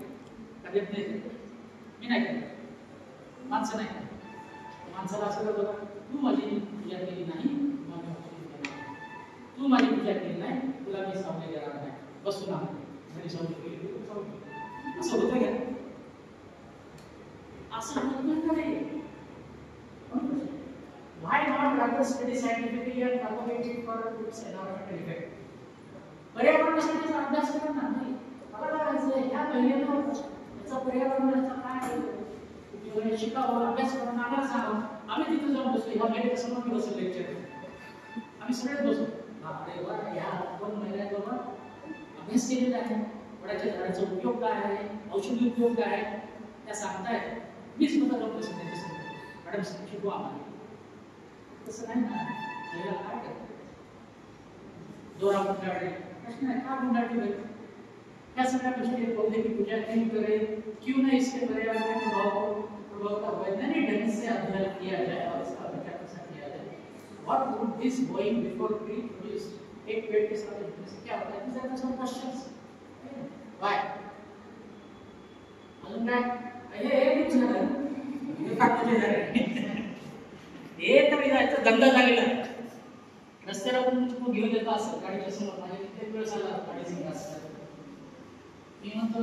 कधी नाही, मी नाही करायचं. माणसं नाही करायचं. माणसाला असं बघा, तू माझी पूजा केली नाही, माझी ऑक्सिजन देणार. तू माझी पूजा केली नाही, तुला मी सावली देणार नाही. बसून आहे घरी सावली केली, असं होतं का? असं होत नाही. Why not rather study scientifically and propagate it for its environmental effect? पर्यावरणासाठी अभ्यास करा ना. मला काय ह्या महिन्याला याचा पर्यावरणाचा काय उपयोग शिकावं, अभ्यास करून आम्हाला सांगावं. आम्ही तिथे जाऊन बसलो, ह्या महिन्याच्या समोर मी बसलो लेक्चर. आम्ही सगळेच बसलो. अरे वा, ह्या 2 महिन्यात बाबा अभ्यास केलेला आहे. वडाच्या झाडाचा उपयोग काय आहे, औषधी उपयोग काय आहे, त्या सांगतायत. मीच स्वतः जाऊन बसलो त्याच्यासमोर. मॅडम शिकवा आम्हाला. तसं नाही ना. याला काय करतो? दोरा गुंडाळले. प्रश्न है, का गुंडाळली गई? क्या सगळ्या गोष्टी पौधे की पूजा क्यों करें? क्यों न इसके पर्यावरण के प्रभाव का वैज्ञानिक ढंग से अध्ययन किया जाए और इसका विचार किया जाए? What would this going before tree produce? एक पेड़ के साथ जुड़ने से क्या होता है? These are the some questions. Why? अजून काय? हे खूप झालं. हे काढले झाले. हे तर जायचं धंदा झालेला आहे. रस्त्याला पण तो घेऊन येतो असं गाडीच्या समोर. माझ्या कित्येक वेळेस आला गाडी समोर असं. मी म्हणतो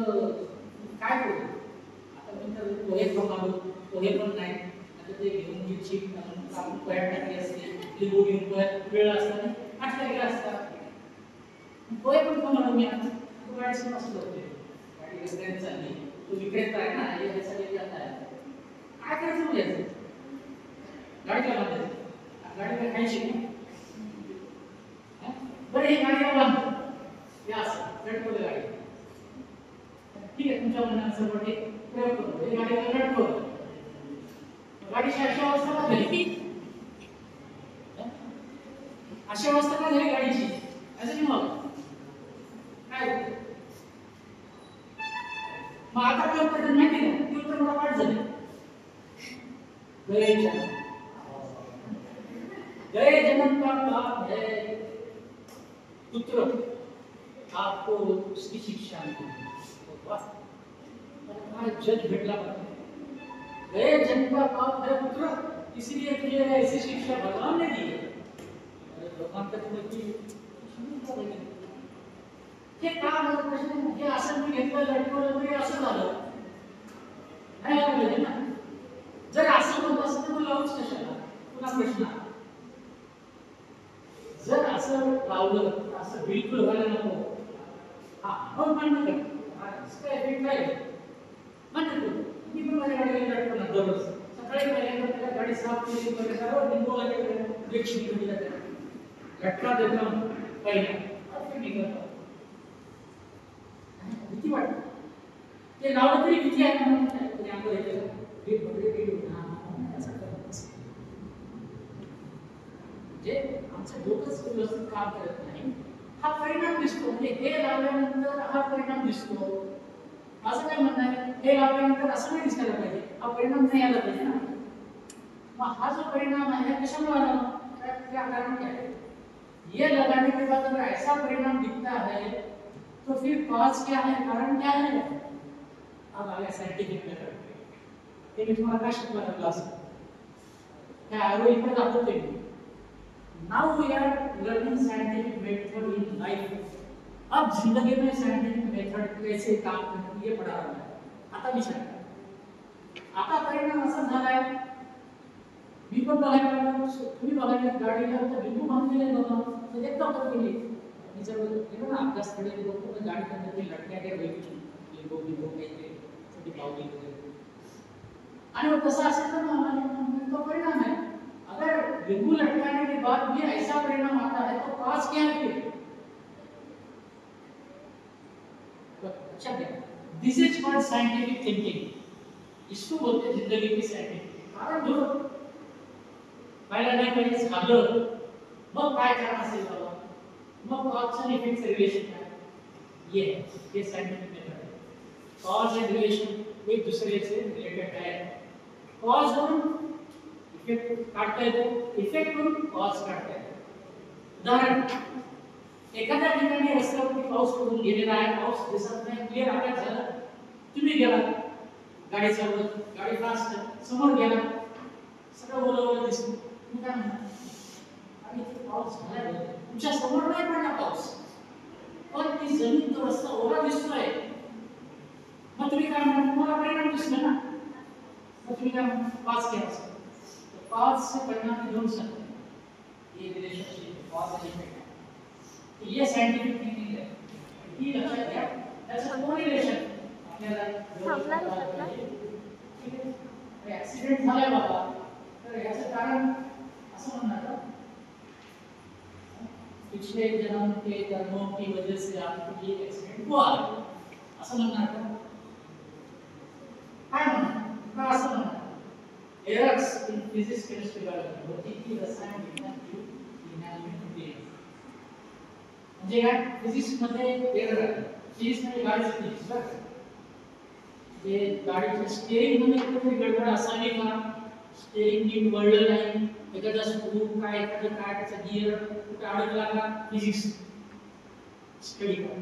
काय करू आता मी तर पोहे खाऊ पोहे पण नाही आता ते घेऊन जी चीप आपण पोह्यात टाकली असते लिंबू घेऊन पोह्यात वेळ असताना नाश्ता केला असता पोहे पण खाऊ म्हणून मी आता तो गाडी मस्त होते गाडी रस्त्याने चालली तो विक्रेता आहे ना यासाठी जात आहे काय करायचं म्हणजे गाडीला बांधायचं गाडीला खायची नाही बरं ही गाडीला बांधतो हे असं लटकवलं गाडी ठीक आहे तुमच्या मनानुसार एक प्रयोग करतो हे गाडीला लटकवलं गाडीची अशी अवस्था का झाली अशी अवस्था का झाली गाडीची असं नाही मग काय मग आता काय पद्धत माहिती ना ती उत्तर मला वाट झाली गए जन्म का पाप है पुत्र आपको उसकी शिक्षा जज भेटला गए जन्म का पाप है पुत्र इसलिए तुझे ऐसी शिक्षा भगवान ने दी है भगवान का तुम्हें हे काम प्रश्न हे असं मी घेतलं लटकवलं तरी असं झालं नाही पाहिजे ना जर असं होत असतं तर लावूच कशाला पुन्हा प्रश्न जर असं लावलं असं बिलकुल व्हायला नको हा मग मान्य कर काय एफेक्ट काय मान्य करू मी पण माझ्या गाडीला लटकवणार दररोज सकाळी पहिल्यांदा त्याला गाडी साफ केली बरं सर्व लिंबू लागले ब्रेकशी कमी जाते लटका देतो पहिला निघतो भीती वाटते ते लावलं तरी भीती आहे म्हणून ते आंघोळ येते हे बघले गेलो जे आमचं डोकंच व्यवस्थित काम करत नाही हा परिणाम दिसतो म्हणजे हे लावल्यानंतर हा परिणाम दिसतो असं काय म्हणणं आहे हे लावल्यानंतर असं नाही दिसायला पाहिजे हा परिणाम नाही आला पाहिजे ना मग हा जो परिणाम आहे कशामुळे आला क्या कारण क्या है ये लगाने के बाद अगर ऐसा परिणाम दिखता है तो फिर कॉज क्या है कारण क्या है अब आगे साइंटिफिक मेथड ये मी तुम्हाला काय शिकवणार क्लास त्या आरोग्य इकडे दाखवते मी Now we are learning scientific method in life. अब जिंदगी में scientific method कैसे काम करती है ये पढ़ा रहा है आता विचार आता परिणाम असा झालाय मी पण बघायला तुम्ही बघायला गाडीला तर लिंबू बांधलेले बघा तर एकदम केली मी जर गेलो ना अभ्यास कडे बघतो तर गाडी कंदरची लटक्या त्या वेगळी लिंबू लिंबू काहीतरी ती पावली वगैरे आणि मग तसं असेल तर मग तो परिणाम है अगर लिंबू लटकाने के बाद भी ऐसा परिणाम आता है तो कॉज क्या है अच्छा क्या दिस इज कॉल्ड साइंटिफिक थिंकिंग इसको बोलते हैं जिंदगी की साइंटिफिक कारण जो पहिला नाही पहिले झालं मग काय कारण असेल बाबा मग कॉज आणि इफेक्ट रिलेशन काय ये साइंटिफिक मेथड है कॉज एंड रिलेशन एक दूसरे से रिलेटेड है कॉज और इफेक्ट काढता येतो इफेक्ट म्हणून कॉज काढता येतो उदाहरण एखाद्या ठिकाणी रस्त्यावरती पाऊस पडून गेलेला आहे पाऊस दिसत नाही क्लिअर अपघात झाला तुम्ही गेला गाडी चालवत गाडी फास्ट समोर गेला सगळं ओलं दिसतं तुम्ही काय म्हणता आणि इथे पाऊस झाला तुमच्या समोर नाही पडला पाऊस पण ती जमीन तो रस्ता ओला दिसतोय मग तुम्ही काय म्हणता तुम्हाला परिणाम दिसला ना मग तुम्ही काय म्हणता पास केला कॉज से परिणाम में जोड़ सकते हैं ये रिलेशनशिप कॉज एंड इफेक्ट तो ये साइंटिफिक थिंकिंग है ये लक्षात घ्या त्याचं कोरिलेशन आपल्याला ठीक आहे ऍक्सिडेंट झालाय बाबा तर याचं कारण असं म्हणणार का पिछले जन्म के कर्मों की वजह से आपको ये एक्सीडेंट हुआ असं म्हणणार का काय म्हणणार का असं म्हणणार errors in physics chemistry biology भौतिकी रसायन विज्ञान इनॅनिमेट बेस म्हणजे काय फिजिक्स मध्ये एरर आहे फिजिक्स मध्ये गाडी फिजिक्स बरं ते गाडीच्या स्टीअरिंग मध्ये कुठे गडबड असावी का स्टीअरिंग नीट वळलं नाही एखादा स्क्रू काय एखादा काय त्याचा गिअर कुठे अडकला का फिजिक्स स्टडी करा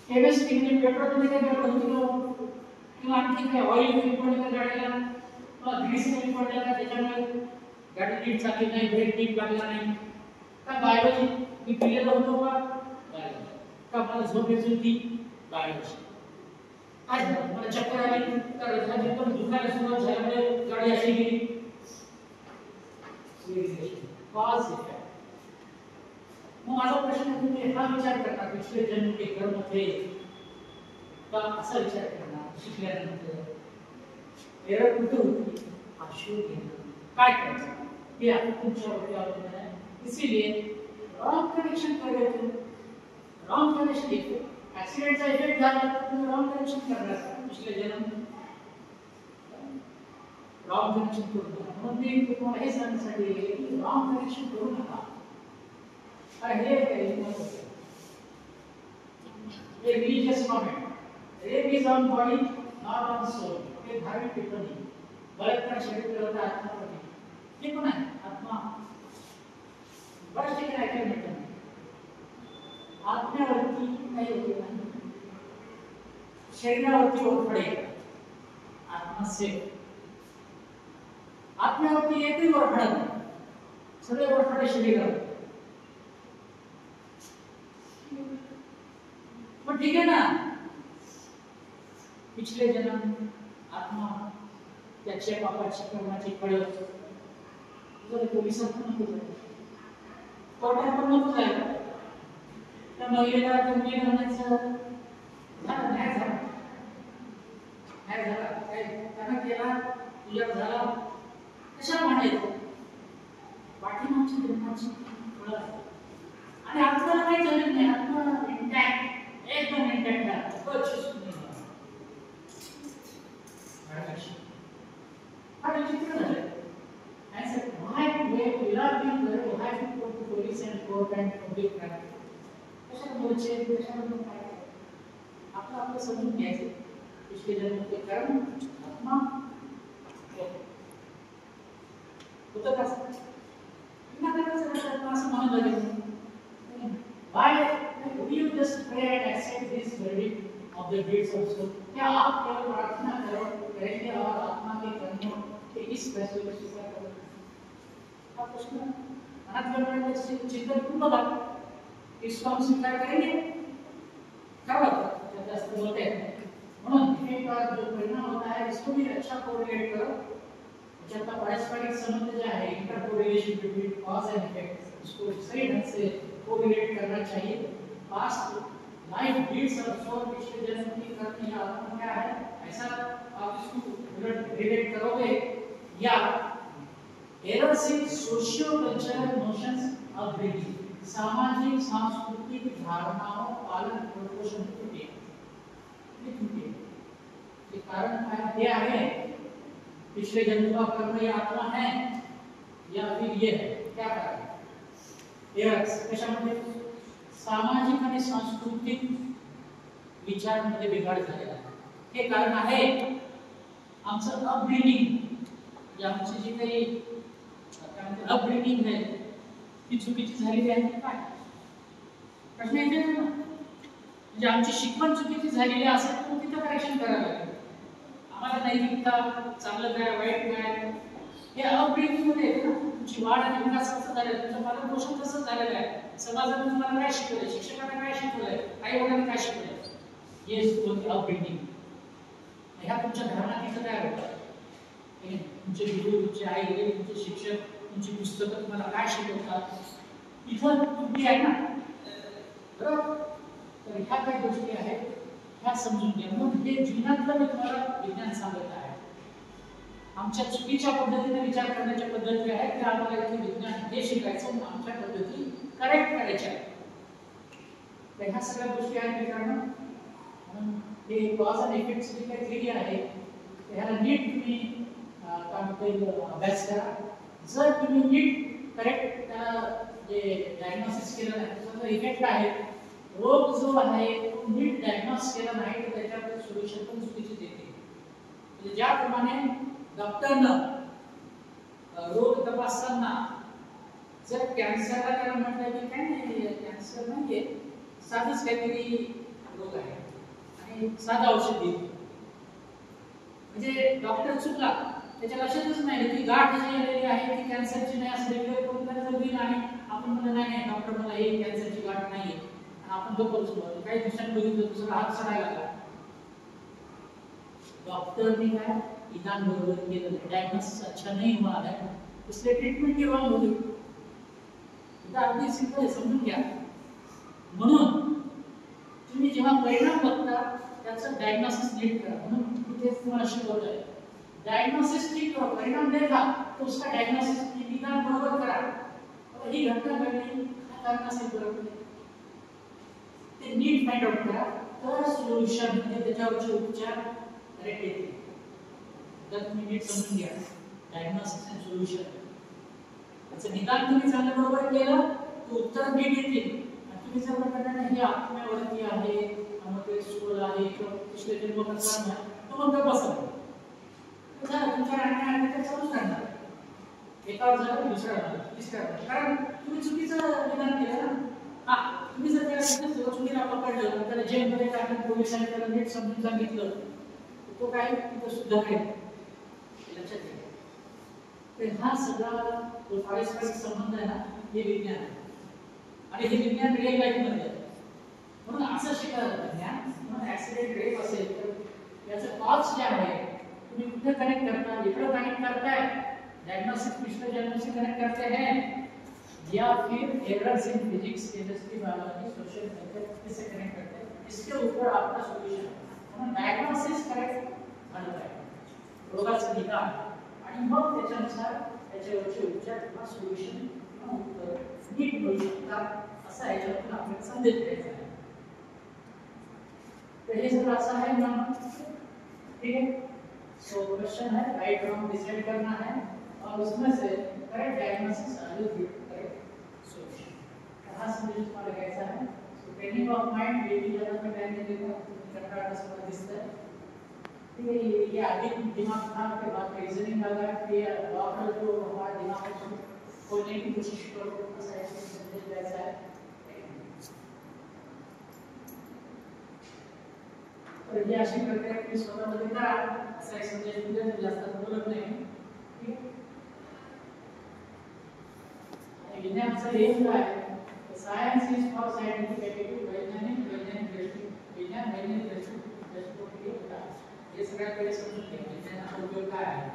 केमिस्ट्री मध्ये पेट्रोल मध्ये काय गडबड होती किंवा आणखी काय ऑइल कमी पडलं का गाडीला ग्रीस कमी पडला का त्याच्यामुळे गाडी नीट चालली नाही ब्रेक नीट लागला नाही का बायोलॉजी मी पिलेलं होतो का बायोलॉजी का मला झोप येत होती बायोलॉजी काय झालं मला चक्कर आली तर हृदयाची पण दुखायला सुरुवात झाल्यामुळे गाडी अशी गेली कॉज इफेक्ट मग माझा प्रश्न आहे तुम्ही हा विचार करणार पिछले जन्म के कर्म थे का असा विचार करणार शिकल्यानंतर एरर कुठे होती हा शोध घेणं काय करायचं हे आपण तुमच्यावरती अवलंबून आहे इसीलिए रॉन्ग कनेक्शन कर देते रॉन्ग कनेक्शन इफेक्ट ऍक्सिडेंटचा इफेक्ट झाला तर तुम्ही रॉन्ग कनेक्शन करणार पिछले जन्म रॉन्ग कनेक्शन करू नका म्हणून मी तुम्हाला हे सांगण्यासाठी की रॉन्ग कनेक्शन करू नका हे religious comment rape is on body not on soul हे धार्मिक टिप्पणी बलात्कार शरीर करता आत्मा प्रति हे कोण आहे आत्मा बरेच ठिकाणी ऐकायला मिळतं आत्म्यावरती काही होत नाही शरीरावरती ओरफडे आत्मा सेफ आत्म्यावरती एकही ओरफडा नाही सगळे ओरफडे शरीरावर पण ठीक आहे ना पिछले जन्म आत्मा त्याच्या पापाची कर्माची फळं जर पोलिसांना नको जायला कोर्टात पण नको जायला त्या महिलेला तुम्ही म्हणायचं झालं न्याय झाला काय त्यानं केला तुझ्या झाला कशा म्हणायचं पाठीमागची जन्माची फळं आणि आपल्याला काही झालं नाही आत्मा इंटॅक्ट एकदम इंटॅक्ट आहे कचूच नाही हा विचित्र झालं I said, why without being there, why to go to police and court and public practice? कशाला बोलचे कशाला बोलून काय आपलं आपलं समजून घ्यायचं पिछले जन्म के कर्म आत्मा होतं का पुन्हा करायचं असं म्हणत लागेल why do you just pray and accept this verdict of the deeds of soul क्या आप केवल प्रार्थना करेंगे और आत्मा के कर्मों के इस फैसले को स्वीकार करेंगे आप प्रश्न मनात करण्याचे चिंतन खूप बघा इसको हम स्वीकार करेंगे क्या बात है जास्त बोलते हैं म्हणून एक बार जो परिणाम होता है इसको भी अच्छा कोरिलेट करो ज्यादा पारस्परिक संबंध जो है inter correlation between cause and effect इसको सही ढंग से कोरिलेट करना चाहिए past life deeds of soul पिछले जन्म की कर्म या आत्मा क्या है ऐसा आप इसको रिलेट करोगे या errors in socio cultural notions of religion सामाजिक सांस्कृतिक धारणाओं पालन पोषण त्रुटि ये कारण क्या है पिछले जन्म का कर्म या आत्मा है या फिर ये है क्या कारण एरर्स कशामध्ये सामाजिक आणि सांस्कृतिक विचारांमध्ये बिघाड झालेला आहे हे कारण आहे आमचं अपब्रिंगिंग या आमची जी काही अपब्रिंगिंग आहे ती चुकीची झालेली आहे काय प्रश्न येते ना म्हणजे आमची शिकवण चुकीची झालेली असेल तर तिथं करेक्शन करावं लागेल आम्हाला नैतिकता चांगलं काय वाईट काय हे अपब्रिंगिंग मध्ये येते ना तुमची वाढ आणि विकास कसं झालेला तुमचं पालन पोषण कसं झालेलं आहे समाजाने तुम्हाला काय शिकवलंय शिक्षकांना काय शिकवलंय आई वडिलांना काय शिकवलंय हे बोलते अपब्रिंगिंग ह्या तुमच्या घरात तिथं तयार होतात तुमचे गुरु तुमचे आई वडील तुमचे शिक्षक तुमची पुस्तकं तुम्हाला काय शिकवतात इथं तुम्ही आहे ना बरोबर तर ह्या काही गोष्टी आहेत ह्या समजून घ्या म्हणून हे जीवनातलं मी तुम्हाला विज्ञान सांगत आहे आमच्या चुकीच्या पद्धतीने विचार करण्याच्या पद्धती आहेत त्या आम्हाला इथे विज्ञान हे शिकायचं आमच्या पद्धती करेक्ट करायच्या आहेत ह्या सगळ्या गोष्टी आहेत मित्रांनो म्हणून हे कॉज अँड इफेक्टची जी काही थिअरी आहे ह्याला नीट तुम्ही काय म्हणता अभ्यास करा जर तुम्ही नीट करेक्ट त्याला जे डायग्नोसिस केलं नाही त्याचा इफेक्ट आहे रोग जो आहे तो नीट डायग्नोस केला नाही तर त्याच्यावर सोल्युशन पण चुकीचे देते म्हणजे ज्याप्रमाणे डॉक्टरनं रोग तपासताना जर कॅन्सरला त्याला म्हटलं की काय नाही कॅन्सर नाहीये साधंच काहीतरी रोग आहे आणि साधं औषध देईल म्हणजे डॉक्टर चुकला त्याच्या लक्षातच नाही की गाठ जी आलेली आहे ती कॅन्सरची नाही असं रेग्युलर करून त्याला दिलं आणि आपण म्हणलं नाही डॉक्टर मला हे कॅन्सरची गाठ नाहीये आणि आपण डोकं चुकवलं काही दिवसांनी बघितलं दुसरा हात सडायला लागला डॉक्टर ने काय निदान बरोबर केलं, डायग्नोसिस अच्छा नहीं हुआ है, इसलिए ट्रीटमेंट की रॉंग हो गई. आता अगदी सिंपल आहे, समजून घ्या. म्हणून तुम्ही जेव्हा परिणाम बघता त्याचं डायग्नोसिस नीट करा. म्हणून मी तेच तुम्हाला शिकवलंय. डायग्नोसिस ठीक करो, परिणाम देखा तो उसका डायग्नोसिस निदान बरोबर करा. ही घटना घडली, हा कारणासाठी बरोबर नाही, ते नीट फाइंड आउट करा, तर सोल्युशन म्हणजे त्याच्यावरचे उपचार करेक्ट येतील. तर तुम्ही नीट समजून घ्या डायग्नोसिस आणि सोल्युशन. त्याचं निदान तुम्ही चांगलं बरोबर केलं तर उत्तर नीट येतील. आणि तुम्ही जर म्हणता हे आत्म्यावरती आहे, आम्हाला स्कूल आहे किंवा पिछले जन्म का कर्म आहे, तो मग बसा झालं, तुमच्या राहण्यात चालूच राहणार. एकावर झालं दुसऱ्यावर तिसऱ्यावर, कारण तुम्ही चुकीचं निदान केलं ना. तुम्ही जर त्याला चुकीला पकडलं, त्याला जेलमध्ये टाकलं, पोलिसांनी त्याला नीट समजून सांगितलं, तो काय तिथं सुद्धा आहे लक्षात घ्या. तर हा सगळा जो पारस्परिक संबंध आहे ना, हे विज्ञान आहे. आणि हे विज्ञान रिअल लाईफ मध्ये आहे. म्हणून असं शिकायला जातं ज्ञान. म्हणून ऍक्सिडेंट रेप असेल तर याचं कॉज जे आहे तुम्ही कुठे कनेक्ट करता, इकडे कनेक्ट करताय, डायग्नोसिस पिछले जन्म से कनेक्ट करते हैं, या फिर errors in physics, chemistry, biology, social science किससे कनेक्ट करते हैं, इसके ऊपर आपका सॉल्यूशन. म्हणून डायग्नोसिस करेक्ट झालं पाहिजे, रोगाचं निदान, आणि मग त्याच्यानुसार त्याच्यावरचे उपचार किंवा सोल्युशन किंवा उत्तर नीट मिळू शकतात, असा याच्यातून आपल्याला संदेश द्यायचा आहे. तर हे सगळं असं आहे ना, ठीक है. सो क्वेश्चन है राइट रॉन्ग डिसाइड करना है और उसमें से करेक्ट डायग्नोसिस और करेक्ट सोल्यूशन. हा संदेश तुम्हाला घ्यायचा आहे. So training of mind baby ज्यादा मी टाइम नहीं देता, कंटाळा समझ दिसता है. ठीक है, ये आगे दिमाग था के बाद रीजनिंग लगा कि डॉक्टर जो हमारा दिमाग को खोलने की कोशिश करो, ऐसा एक संदेश द्यायचा आहे. तर ही अशी प्रक्रिया तुम्ही स्वतःमध्ये करा, असा एक संदेश दिला. जास्त बोलत नाही. ठीक आहे. विज्ञानाचा एम काय आहे? Science is for scientific attitude. वैज्ञानिक दृष्टी, विज्ञान वैज्ञानिक दृष्टिकोन होता. हे सगळ्याकडे समजून घ्या विज्ञानाचा उपयोग काय आहे.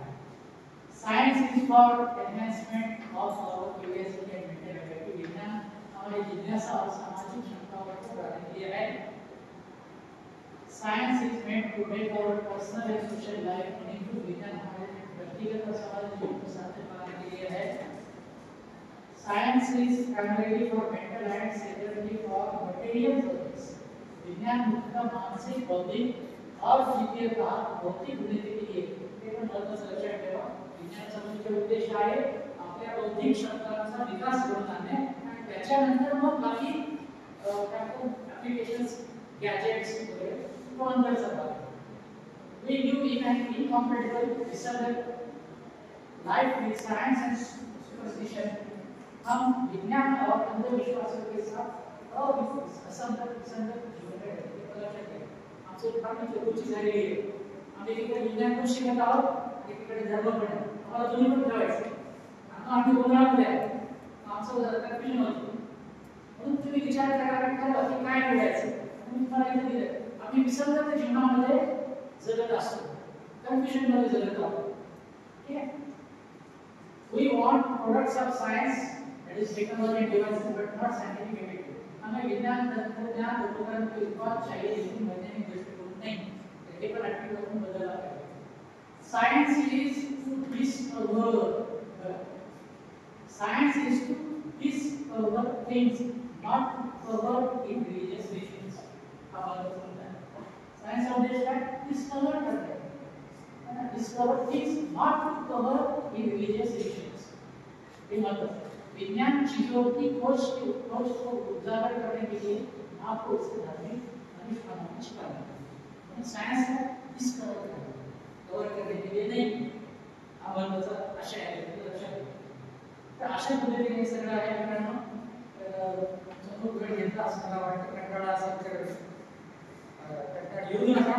Science is for enhancement of our curiosity and mental ability. विज्ञान हमारी जिज्ञासा और सामाजिक क्षमताओं को बढ़ाने के लिए है. Science is meant to make our personal and social life meaningful. विज्ञान हमारे व्यक्तिगत और सामाजिक जीवन को सार्थक बनाने के लिए है. Science is primarily for mental and secondarily for material purpose. विज्ञान मुख्यतः मानसिक, बौद्धिक और वित्तीय का भौतिक उन्नति के लिए. हे पण महत्त्वाचं लक्षात ठेवा. विज्ञानाचा मुख्य उद्देश आहे आपल्या बौद्धिक क्षमतांचा विकास घडवून आणणे आणि त्याच्यानंतर मग बाकी ऍप्लिकेशन्स, गॅजेट्स वगैरे तो अंदरचा भाग. We live in an incompatible disordered life with science and superstition. हम विज्ञान और अंधविश्वासों के साथ असंगत जीवन में रहते हैं. आमचं फार चुकीची झालेली आहे. आम्ही तिकडे विज्ञान पण शिकत आहोत आणि तिकडे धर्म पण आहे. आम्हाला दोन्ही पण ठेवायचं. आम्ही गोंधळामध्ये आहे. आमचं कन्फ्युजन होतं. म्हणून तुम्ही विचार करायला ठरवा की काय करायचं. मी तुम्हाला इथे दिलं. आम्ही विसंगत जीवनामध्ये जगत असतो, कन्फ्युजन मध्ये जगत आहोत. ठीक आहे. We want products of science, that is technology and devices, but not scientific ability. हमें विज्ञान, तंत्रज्ञान, उपकरण के उत्पाद चाहिए, लेकिन वैज्ञानिक दृष्टिकोण नहीं. ये पर एप्लीकेशन बदलना है. Science is to discover. Science is to discover things, not to cover in religious rituals. Science of this fact discover करते हैं. Discover things, not to cover in religious rituals. ये मतलब विज्ञान चीजों की खोज को उजागर करने के लिए आपको उसके धार्मिक अनुष्ठानों में छिपाना है. साइंस है डिस्कवर करना, कवर करने के लिए नहीं. आम्हाला आशा आहे लक्षात. तर अशा पद्धतीने हे सगळं आहे मित्रांनो. खूप वेळ घेतला असं मला वाटतं. कंटाळा असेल तर येऊ नका.